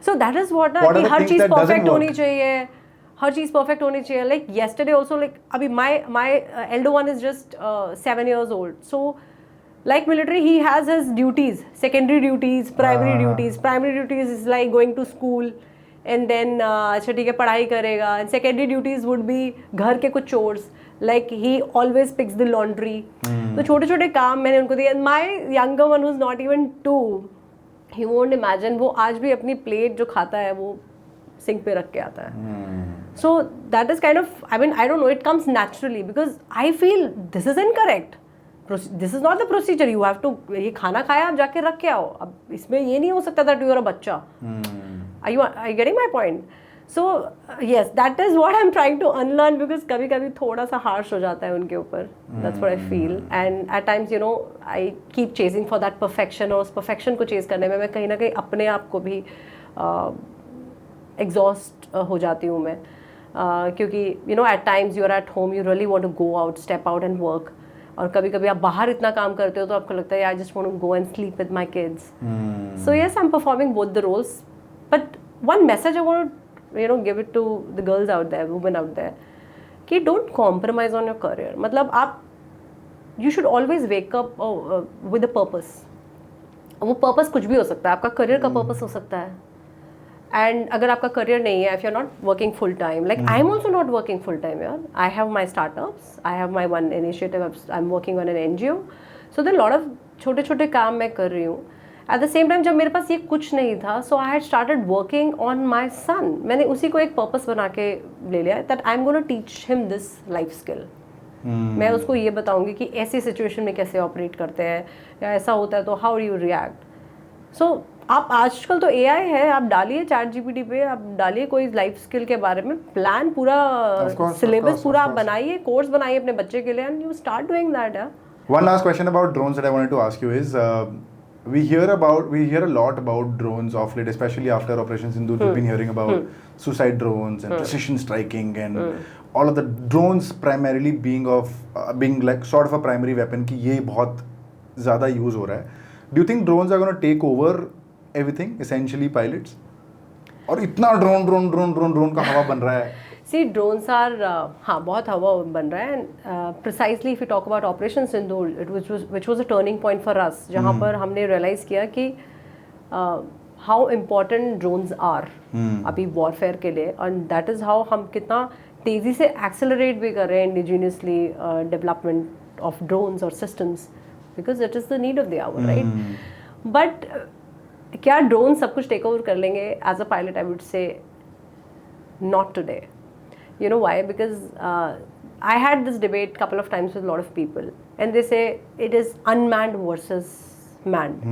So that is what are the her things cheese that doesn't perfect work? होनी चाहिए. हर चीज़ perfect होनी चाहिए. Like yesterday also, like अभी my elder one is just 7 years old. So like military, he has his duties, secondary duties, primary duties. Primary duties is like going to school. And then अच्छा ठीक है पढ़ाई करेगा. And secondary duties would be घर के कुछ chores, like he always picks the laundry. तो छोटे छोटे काम मैंने उनको दिए. My younger one who's not even 2, he won't imagine, वो आज भी अपनी प्लेट जो खाता है वो सिंक पे रख के आता है. So that is kind of, I mean, I don't know, it comes naturally because I feel this is incorrect. This is not the procedure. You have to, ये खाना खाया आप जाके रख के आओ. अब इसमें ये नहीं हो सकता दैट यू आर अ बच्चा. Are you getting my point? So yes, that is what I'm trying to unlearn, because कभी-कभी थोड़ा सा harsh हो जाता है उनके ऊपर. That's what I feel. And at times, you know, I keep chasing for that perfection, और उस perfection को chase करने में मैं कहीं ना कहीं अपने आप को भी exhaust हो जाती हूँ मैं. क्योंकि you know, at times you are at home, you really want to go out, step out and work. और कभी-कभी आप बाहर इतना काम करते हो तो आपको लगता है I just want to go and sleep with my kids. So yes, I'm performing both the roles. But one message I want to, you know, give it to the girls out there, women out there, कि don't compromise on your career. मतलब आप, you should always wake up with a purpose. वो purpose कुछ भी हो सकता है. आपका career का purpose हो सकता है. And अगर आपका career नहीं है, if you're not working full time, like I'm also not working full time, यार. I have my startups, I have my one initiative, I'm working on an NGO. So there are a lot of छोटे छोटे काम मैं कर रही हूँ. Eight the same time जब मेरे पास ये कुछ नहीं था, so I had started working on my son. मैंने उसी को एक पर्पस बना के ले लिया that I am gonna teach him this life skill. मैं उसको ये बताऊंगी कि ऐसी सिचुएशन में कैसे ऑपरेट करते हैं, या ऐसा होता है तो हाउ यू रिएक्ट. सो आप आजकल तो AI है, आप डालिए ChatGPT पे, आप डालिए कोई लाइफ स्किल के बारे में, प्लान पूरा, सिलेबस पूरा आप बनाइए, कोर्स बनाइए अपने बच्चे के लिए, and you start doing that. One last question about drones that I wanted to ask you is, we hear a lot about drones of late, especially after Operation Sindoor. We've been hearing about suicide drones and precision striking and all of the drones primarily being like sort of a primary weapon कि ये बहुत ज़्यादा use हो रहा है. Do you think drones are going to take over everything, essentially pilots? और इतना drone का हवा बन रहा है. See, drones are हाँ बहुत हवा बन रहा है. And precisely if you talk about Operation Sindoor, which was a turning point for us, जहाँ पर हमने realize किया कि how important drones are अभी warfare के लिए, and that is how हम कितना तेजी से accelerate भी कर रहे हैं indigenously development of drones or systems, because it is the need of the hour, right? But क्या ड्रोन सब कुछ टेक ओवर कर लेंगे? As a pilot I would say not today. You know why? Because I had this debate couple of times with a lot of people, and they say it is unmanned versus manned.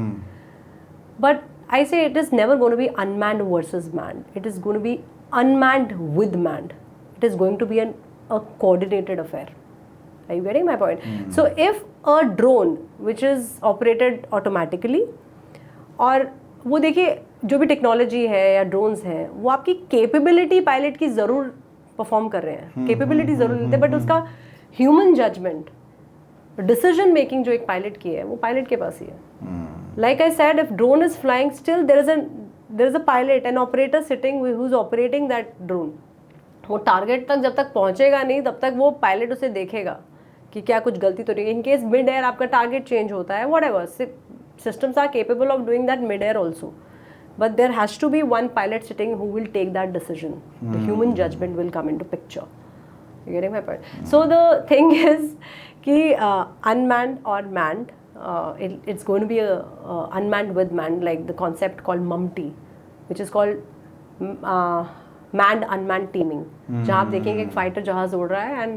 But I say it is never going to be unmanned versus manned. It is going to be unmanned with manned. It is going to be a coordinated affair. Are you getting my point? So if a drone which is operated automatically, और वो देखिए जो भी technology है या drones हैं वो आपकी कैपेबिलिटी पायलट की ज़रूर परफॉर्म कर रहे हैं, कैपेबिलिटी ज़रूर देते हैं, बट उसका ह्यूमन जजमेंट, डिसीजन मेकिंग जो एक पायलट की है वो पायलट के पास ही है. Like I said, if drone is flying still there is a pilot and operator sitting who is operating that drone. वो टारगेट तक जब तक पहुंचेगा नहीं तब तक वो पायलट उसे देखेगा कि क्या कुछ गलती तो नहीं. इन केस मिड एयर आपका टारगेट चेंज होता है, whatever, systems are capable of doing that mid-air also, but there has to be one pilot sitting who will take that decision. The human judgment will come into picture. You getting my point? So the thing is कि unmanned or manned, it's going to be a unmanned with manned, like the concept called MUMT, which is called manned unmanned teaming. जहाँ आप देखेंगे एक fighter जहाज उड़ रहा है and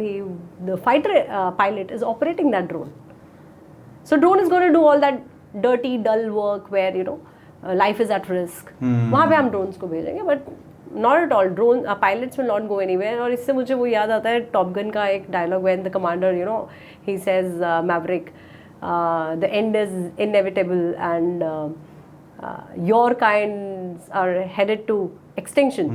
the fighter pilot is operating that drone. So drone is going to do all that dirty dull work where you know life is at risk. वहाँ पे हम drones को भेजेंगे, but not at all. Drone pilots will not go anywhere. और इससे मुझे वो याद आता है टॉप गन का एक dialogue when the commander, you know, he says Maverick, the end is inevitable and your kinds are headed to extinction.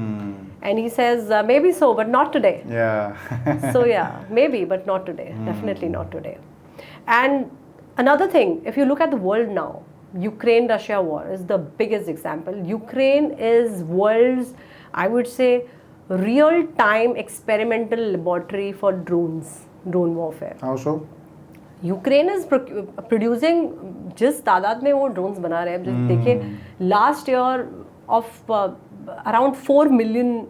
And he says maybe so, but not today. Yeah. So yeah, maybe, but not today. Definitely not today. And another thing, if you look at the world now, Ukraine-Russia war is the biggest example. Ukraine is world's, I would say, real-time experimental laboratory for drones, drone warfare. How so? Ukraine is producing, जिस तादाद में वो drones बना रहे हैं, just देखिए last year of around $4 million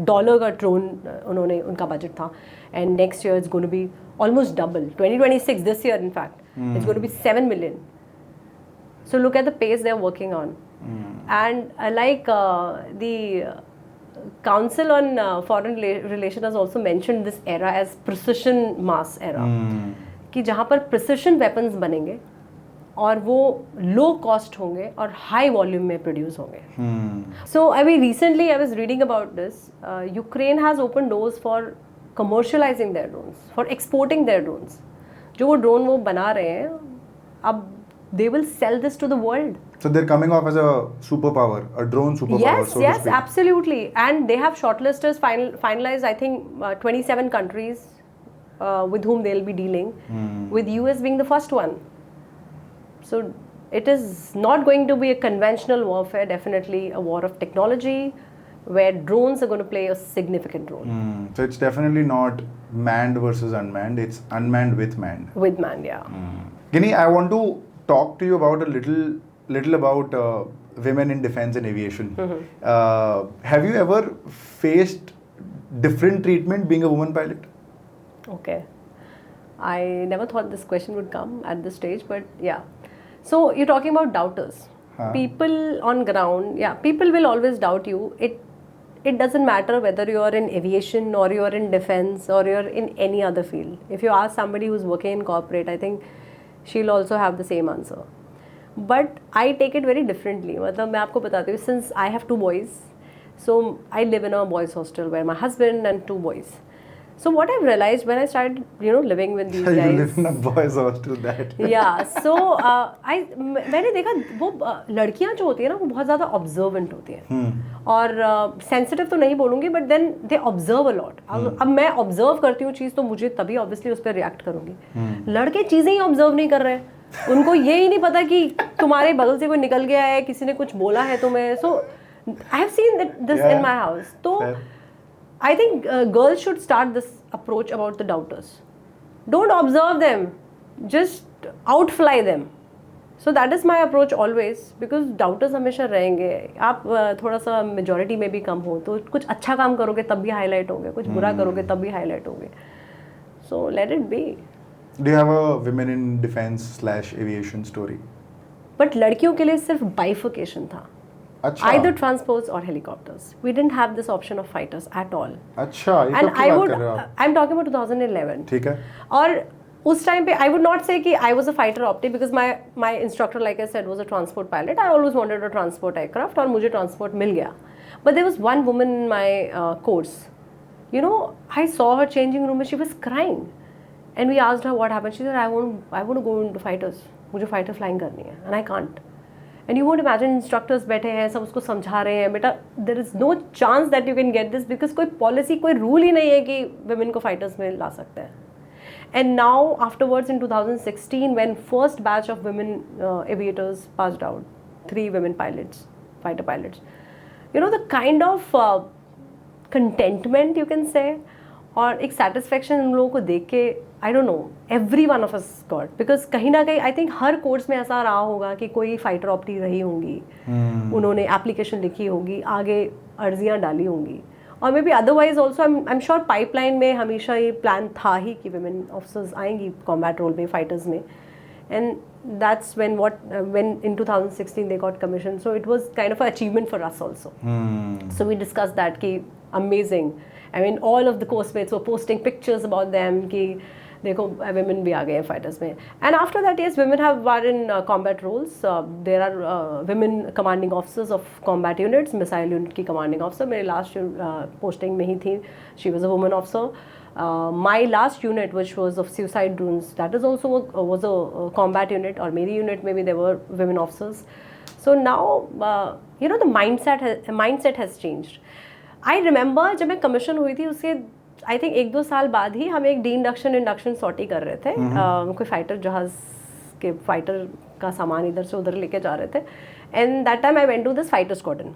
dollar का drone उन्होंने उनका बजट था, and next year it's going to be almost double. 2026, this year in fact, it's going to be 7 million. So look at the pace they're working on. And like the Council on Foreign Relations has also mentioned this era as precision mass era, कि जहाँ पर precision weapons बनेंगे और वो low cost होंगे और high volume में produce होंगे. सो अभी recently I was reading about this. Ukraine has open doors for commercializing their drones, for exporting their drones. जो वो ड्रोन वो बना रहे हैं अब they will sell this to the world. So they're coming off as a superpower, a drone superpower. Yes, so yes, absolutely. And they have shortlisters finalized, I think, 27 countries with whom they'll be dealing, with US being the first one. So it is not going to be a conventional warfare, definitely a war of technology where drones are going to play a significant role. So it's definitely not manned versus unmanned, it's unmanned with manned. With manned, yeah. Ginny, I want to talk to you about a little about women in defense and aviation. Have you ever faced different treatment being a woman pilot? Okay. I never thought this question would come at this stage, but yeah. So you're talking about doubters. People on ground, yeah, people will always doubt you. It doesn't matter whether you're in aviation or you're in defense or you're in any other field. If you ask somebody who's working in corporate, I think she'll also have the same answer. But I take it very differently. मतलब मैं आपको बताती हूँ, since I have 2 boys, so I live in a boys hostel where my husband and 2 boys. So what I've realized when I started, living with these guys. You live in a boys hostel, that. Yeah. So मैंने देखा वो लड़कियाँ जो होती है ना वो बहुत ज़्यादा observant होती हैं. और sensitive तो नहीं बोलूँगी, but then they observe a lot. अब मैं observe करती हूँ चीज़ तो मुझे तभी obviously उस पर react करूँगी. लड़के चीज़ें ही observe नहीं कर रहे हैं. उनको ये ही नहीं पता कि तुम्हारे बगल से कोई निकल गया है, किसी ने कुछ बोला है तुम्हें. So I have seen this Yeah. in my house. So Fair. I think girls should start this approach about the doubters. Don't observe them, just outfly them. So that is my approach always, because doubters हमेशा रहेंगे. आप थोड़ा सा majority में भी कम हो तो कुछ अच्छा काम करोगे तब भी हाईलाइट होंगे, कुछ बुरा करोगे तब भी हाईलाइट होंगे. So let it be. Do you have a women in defense / aviation story? But लड़कियों के लिए सिर्फ bifurcation था. अच्छा. Either transports or helicopters. We didn't have this option of fighters at all. अच्छा, ये And कब की I बात would, कर रहे हो आप? I'm talking about 2011. ठीक है. और उस टाइम पे I would not say कि I was a fighter optic, because my instructor, like I said, was a transport pilot. I always wanted to transport aircraft, और मुझे transport मिल गया. But there was one woman in my course. You know, I saw her changing room and she was crying. And we asked her what happened. She said, I want to go into fighters. मुझे fighter flying करनी है, and I can't. And you won't imagine, instructors बैठे हैं, सब उसको समझा रहे हैं, बेटा there is no chance that you can get this, because कोई policy, कोई rule ही नहीं है कि women को fighters में ला सकते हैं. And now afterwards in 2016, when first batch of women aviators passed out, 3 women pilots, fighter pilots, you know, the kind of contentment you can say, और एक satisfaction उन लोगों को देख के, I don't know, every one of us got, because कहीं ना कहीं I think हर कोर्स में ऐसा रहा होगा कि कोई फाइटर ऑप्टी रही होंगी, उन्होंने एप्लीकेशन लिखी होगी, आगे अर्जियाँ डाली होंगी, और may be otherwise also I am sure pipeline में हमेशा ये प्लान था ही कि women ऑफिसर्स आएंगी कॉम्बैट रोल में, फाइटर्स में. And that's when in 2016 they got commissioned. So it was kind of an achievement for us also. So we discussed that ki amazing. I mean, all of the course mates were posting pictures about them ki देखो women भी आ गए हैं fighters में. And after that, yes, women are in combat roles. There are women commanding officers of combat units, missile unit की commanding officer. मेरी last posting में ही थी. She was a woman officer. My last unit, which was of suicide drones, that is also was a combat unit, or मेरी unit maybe there were women officers. So now you know, the mindset has changed. I remember जब मैं commission हुई थी, उसके I think 1-2 साल बाद ही हम एक डी इंडक्शन सॉर्टी कर रहे थे. कोई फाइटर जहाज़ के फाइटर का सामान इधर से उधर लेके जा रहे थे. And that time I went to this fighter squadron.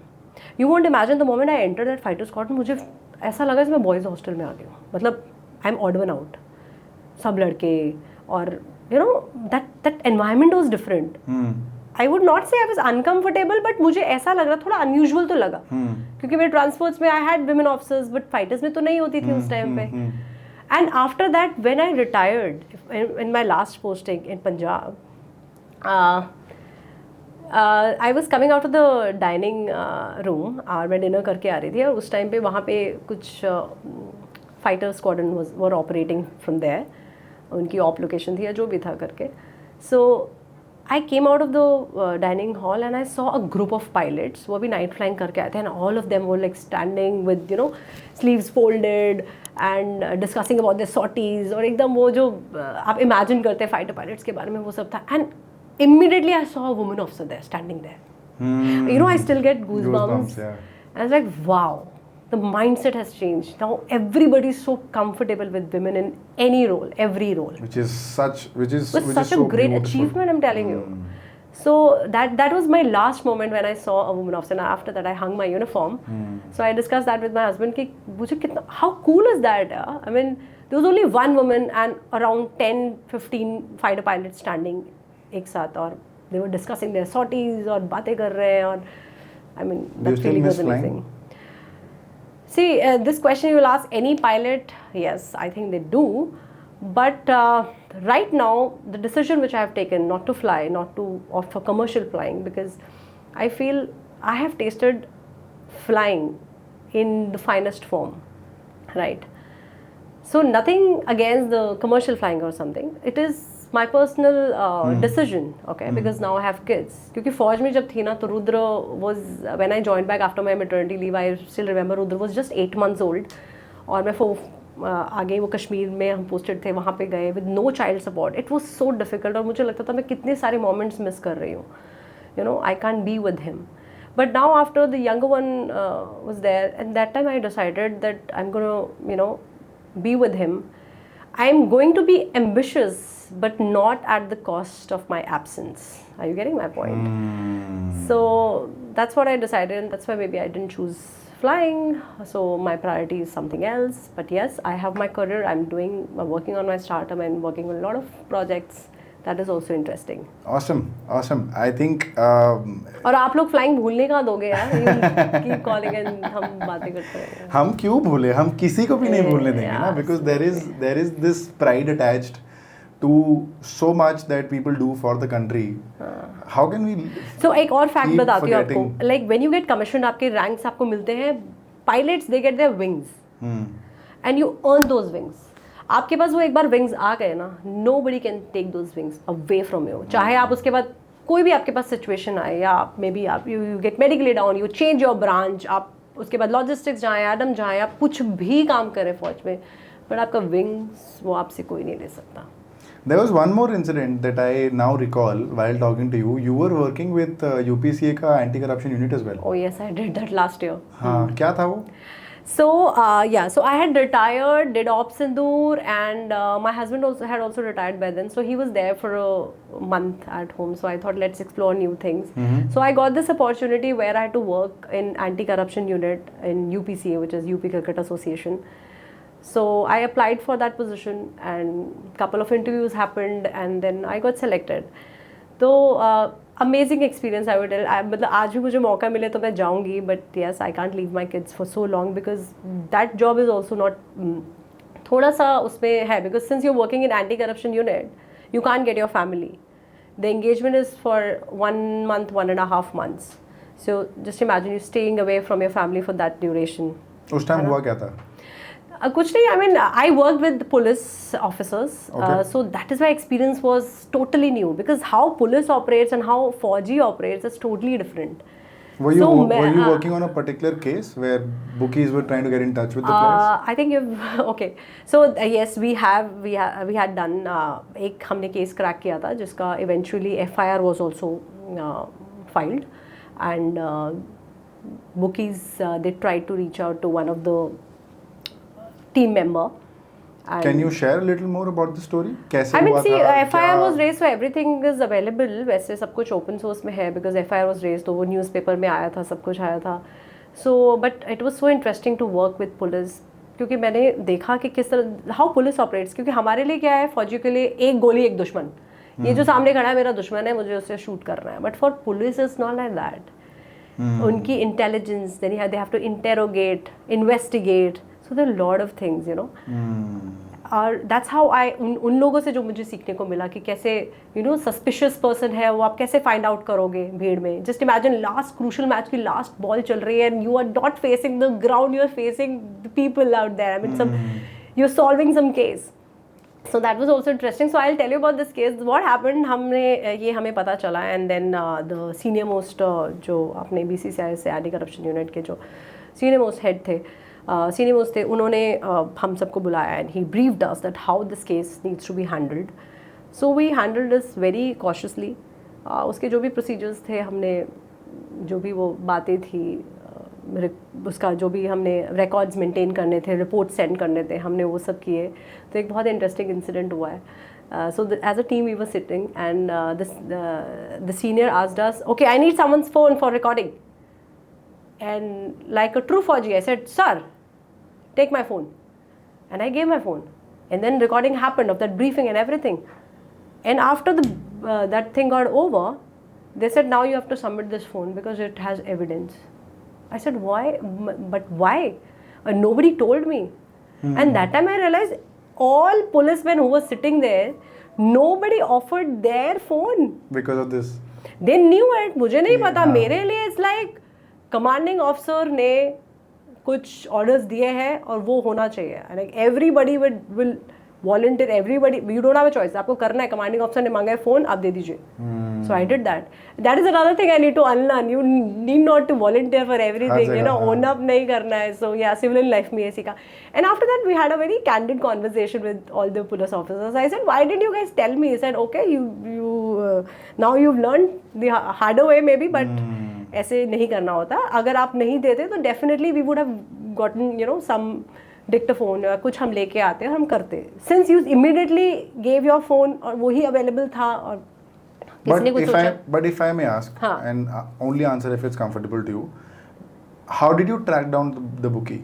You won't imagine the moment I enter that fighter squadron, मुझे ऐसा लगा कि मैं बॉयज़ हॉस्टल में आ गई हूँ. मतलब I am odd one out, सब लड़के, और you know that environment was different. I would not से आई वाज अनकंफर्टेबल, बट मुझे ऐसा लग रहा, थोड़ा अनयूजुअल तो लगा, क्योंकि मेरे ट्रांसपोर्ट्स में I had women officers, but fighters में तो नहीं होती थी उस टाइम पे. And after that when I retired in my last posting in Punjab, I was coming out of the dining room, और मैं डिनर करके आ रही थी, और उस टाइम पे वहाँ पे कुछ fighter squadron were operating from there, उनकी ऑप लोकेशन थी या जो भी था करके. सो I came out of the dining hall and I saw a group of pilots. वो भी night flying करके आए थे, and all of them were like standing with, you know, sleeves folded and discussing about their sorties, और एकदम वो जो आप imagine करते हैं fighter pilots के बारे में, वो सब था. And immediately I saw a woman officer there standing there. You know, I still get goosebumps. Yeah. And I was like, wow. The mindset has changed. Now everybody is so comfortable with women in any role, every role. Which is such a great beautiful achievement, I'm telling you. So that was my last moment when I saw a woman officer. And after that, I hung my uniform. So I discussed that with my husband. Ki, how cool is that? I mean, there was only one woman and around 10-15 fighter pilots standing एक साथ, और they were discussing their sorties और बातें कर रहे हैं, और I mean, that feeling was amazing. See, this question you will ask any pilot. Yes, I think they do. But right now, the decision which I have taken not to fly, not to opt for commercial flying, because I feel I have tasted flying in the finest form, right? So nothing against the commercial flying or something. It is my personal decision, okay? Because now I have kids. क्योंकि फौज में जब थी ना, तो Rudra was, when I joined back after my maternity leave, I still remember Rudra was just 8 months old, और मैं आगे वो कश्मीर में हम पोस्टेड थे, वहाँ पे गए with no child support. It was so difficult, और मुझे लगता था मैं कितने सारे moments मिस कर रही हूँ. You know, I can't be with him. But now after the younger one was there, and that time I decided that I'm gonna, you know, be with him. I'm going to be ambitious but not at the cost of my absence. Are you getting my point? So that's what I decided, and that's why maybe I didn't choose flying. So my priority is something else. But yes, I have my career. I'm working on my startup and working on a lot of projects. That is also interesting. Awesome. I think. और आप लोग flying भूलने का दोगे यार? You keep calling and हम बातें करते रहेंगे. हम क्यों भूले? हम किसी को भी नहीं भूलने देंगे ना, because there is this pride attached to so much that people do for the country. How can we? So एक और fact keep बताती हूँ forgetting? आपको. Like when you get commissioned, आपके ranks आपको मिलते हैं. Pilots they get their wings, and you earn those wings. आपके पास वो एक बार विंग्स आ गए ना, nobody can take those wings away from you. चाहे आप उसके बाद कोई भी आपके पास सिचुएशन आए, या मे बी आप you get medically down, you change your branch, आप उसके बाद लॉजिस्टिक्स जाएँ, एडम जाएँ, आप कुछ भी काम करें फौज में, बट आपका विंग्स वो आपसे कोई नहीं ले सकता. There was one more incident that I now recall while talking to you. You were working with UPCA का anti-corruption unit as well. Oh yes, I did that last year. हाँ, क्या था वो? So so I had retired, did Ops Sindoor, and my husband had also retired by then. So he was there for a month at home. So I thought, let's explore new things. So I got this opportunity where I had to work in anti-corruption unit in UPCA, which is UP Cricket Association. So I applied for that position, and couple of interviews happened, and then I got selected. तो amazing experience I would tell. मतलब आज भी मुझे मौका मिले तो मैं जाऊँगी, but yes I can't leave my kids for so long, because that job is also not, थोड़ा सा उसमें है, because since you working in anti corruption unit you can't get your family. The engagement is for 1 month, 1.5 months. So just imagine you staying away from your family for that duration. उस time हुआ क्या था? कुछ नहीं, I mean, I worked with police officers, so that is why experience was totally new, because how police operates and how Fauji operates is totally different. Were you working on a particular case where bookies were trying to get in touch with the players? I think you've okay. So yes, we had done एक हमने case crack किया था जिसका eventually FIR was also filed, and bookies they tried to reach out to one of the team member. And can you share a little more about the story? कैसे I mean, हुआ see, था? FIR was raised, so everything is available. वैसे सब कुछ open source में है, because FIR was raised, तो वो newspaper में आया था, सब कुछ आया था. So, but it was so interesting to work with police, क्योंकि मैंने देखा कि किस तरह how police operates. क्योंकि हमारे लिए क्या है, फौजी के लिए एक गोली एक दुश्मन. ये जो सामने खड़ा है मेरा दुश्मन है, मुझे उसे शूट करना है. But for police it's not like that. उनकी intelligence, then they have to interrogate, investigate. So there are a lot of things, you know. और that's how I उन लोगों से जो मुझे सीखने को मिला कि कैसे you know suspicious person है वो आप कैसे find out करोगे भीड़ में. Just imagine last crucial match की last ball चल रही है and you are not facing the ground, you are facing the people out there. I mean you're solving some case. So that was also interesting. So I'll tell you about this case. What happened, हमें पता चला, and then the senior most जो अपने BCCI से anti corruption unit के जो senior most head थे, senior most थे, उन्होंने हम सबको बुलाया, and he briefed us that how this case needs to be handled. So we handled this very cautiously. उसके जो भी प्रोसीजर्स थे, हमने जो भी वो बातें थी, उसका जो भी हमने रिकॉर्ड्स मेंटेन करने थे, रिपोर्ट सेंड करने थे, हमने वो सब किए. तो एक बहुत इंटरेस्टिंग इंसिडेंट हुआ है. So as a team we were sitting, and the senior asked us, okay, I need someone's phone for recording. And like a true Fauji, I said, sir, take my phone. And I gave my phone. And then recording happened of that briefing and everything. And after that thing got over, they said, now you have to submit this phone because it has evidence. I said, why? But why? Nobody told me. And that time I realized all policemen who were sitting there, nobody offered their phone. Because of this. They knew it. मुझे नहीं पता. मेरे लिए it's like commanding officer ने कुछ orders दिए हैं और वो होना चाहिए. Like everybody will volunteer, everybody, you don't have a choice, आपको करना है. कमांडिंग ऑफिसर ने मांगा है फ़ोन, आप दे दीजिए. So I did that. That is another thing I need to unlearn. You need not to volunteer for everything, you know, own up नहीं करना है. सो या सिविलियन लाइफ में ये सीखा. And after that we had a very candid conversation with all the police officers. I said, why did you guys tell me? I said, okay, you now you have learn the harder way may be, but ऐसे नहीं करना होता. अगर आप नहीं देते तो definitely we would have gotten, you know, some dictaphone या कुछ हम लेके आते और हम करते, since you immediately gave your phone और वही अवेलेबल था और किसने कुछ सोचा. But if I may ask, हाँ. and only answer if it's comfortable to you, how did you track down the bookie?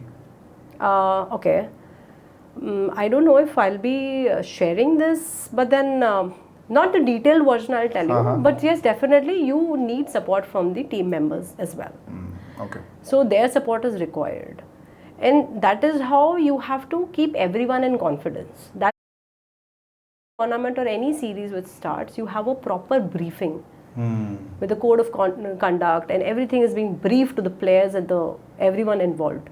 Okay. I don't know if I'll be sharing this, but then not the detailed version I'll tell you. But yes, definitely you need support from the team members as well. Okay. So their support is required, and that is how you have to keep everyone in confidence. That tournament or any series which starts, you have a proper briefing with the code of conduct, and everything is being briefed to the players and the everyone involved.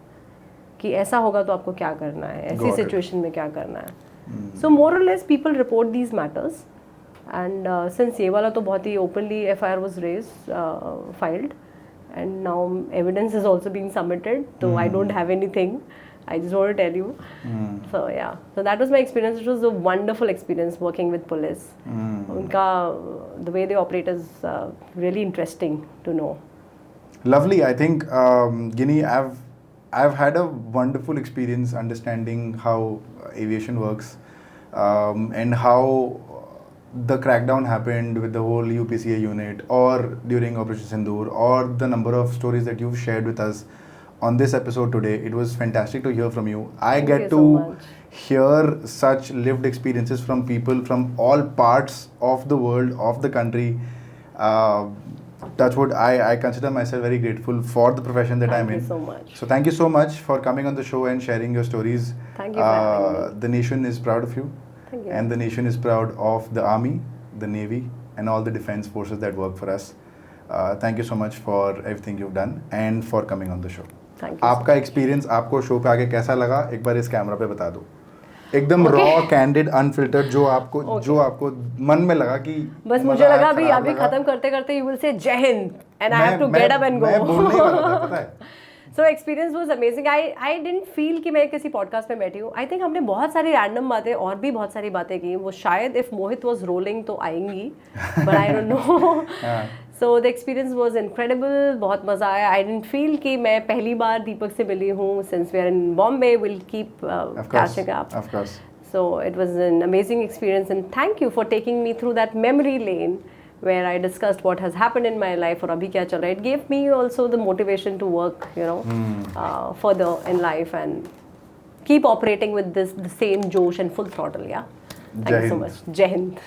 कि ऐसा होगा तो आपको क्या करना है, ऐसी situation में क्या करना है. So more or less people report these matters, and since ये वाला तो बहुत ही openly FIR was raised, filed, and now evidence is also being submitted, so I don't have anything. I just want to tell you. So yeah, so that was my experience. It was a wonderful experience working with police. उनका the way they operate is really interesting to know. Lovely. I think Ginny, I've had a wonderful experience understanding how aviation works, and how the crackdown happened with the whole UPCA unit, or during Operation Sindoor, or the number of stories that you've shared with us on this episode today. It was fantastic to hear from you. I get to hear such lived experiences from people from all parts of the world, of the country. Touchwood, I consider myself very grateful for the profession that I'm in. Thank you so much. So thank you so much for coming on the show and sharing your stories. Thank you for having me. The nation is proud of you. Thank you. And the nation is proud of the Army, the Navy, and all the defense forces that work for us. Thank you so much for everything you've done and for coming on the show. Thank you. आपका experience आपको show पे आके कैसा लगा, एक बार इस camera पे बता दो. एकदम रॉ, कैंडिड, अनफिल्टर्ड, जो आपको मन में लगा कि बस मुझे लगा अभी खत्म करते करते you will say Jai Hind and I have to get up and go. मैं बोलने ही वाला था, पता है. So experience was amazing. I didn't feel कि मैं किसी पॉडकास्ट में बैठी हूँ. आई थिंक हमने बहुत सारी रैंडम बातें और भी बहुत सारी बातें की. वो शायद इफ मोहित वाज रोलिंग तो आएंगी, but I don't no. So the experience was incredible. बहुत मज़ा आया. आई डिडंट फील कि मैं पहली बार दीपक से मिली हूँ. Since we are in Bombay, will keep catching up. Of course. So it was an amazing experience, and thank you for taking me through that memory lane where I discussed what has happened in my life or abhi kya chal raha hai. It gave me also the motivation to work, further in life and keep operating with the same josh and full throttle. Yeah. Thank you so much. Jai Hind.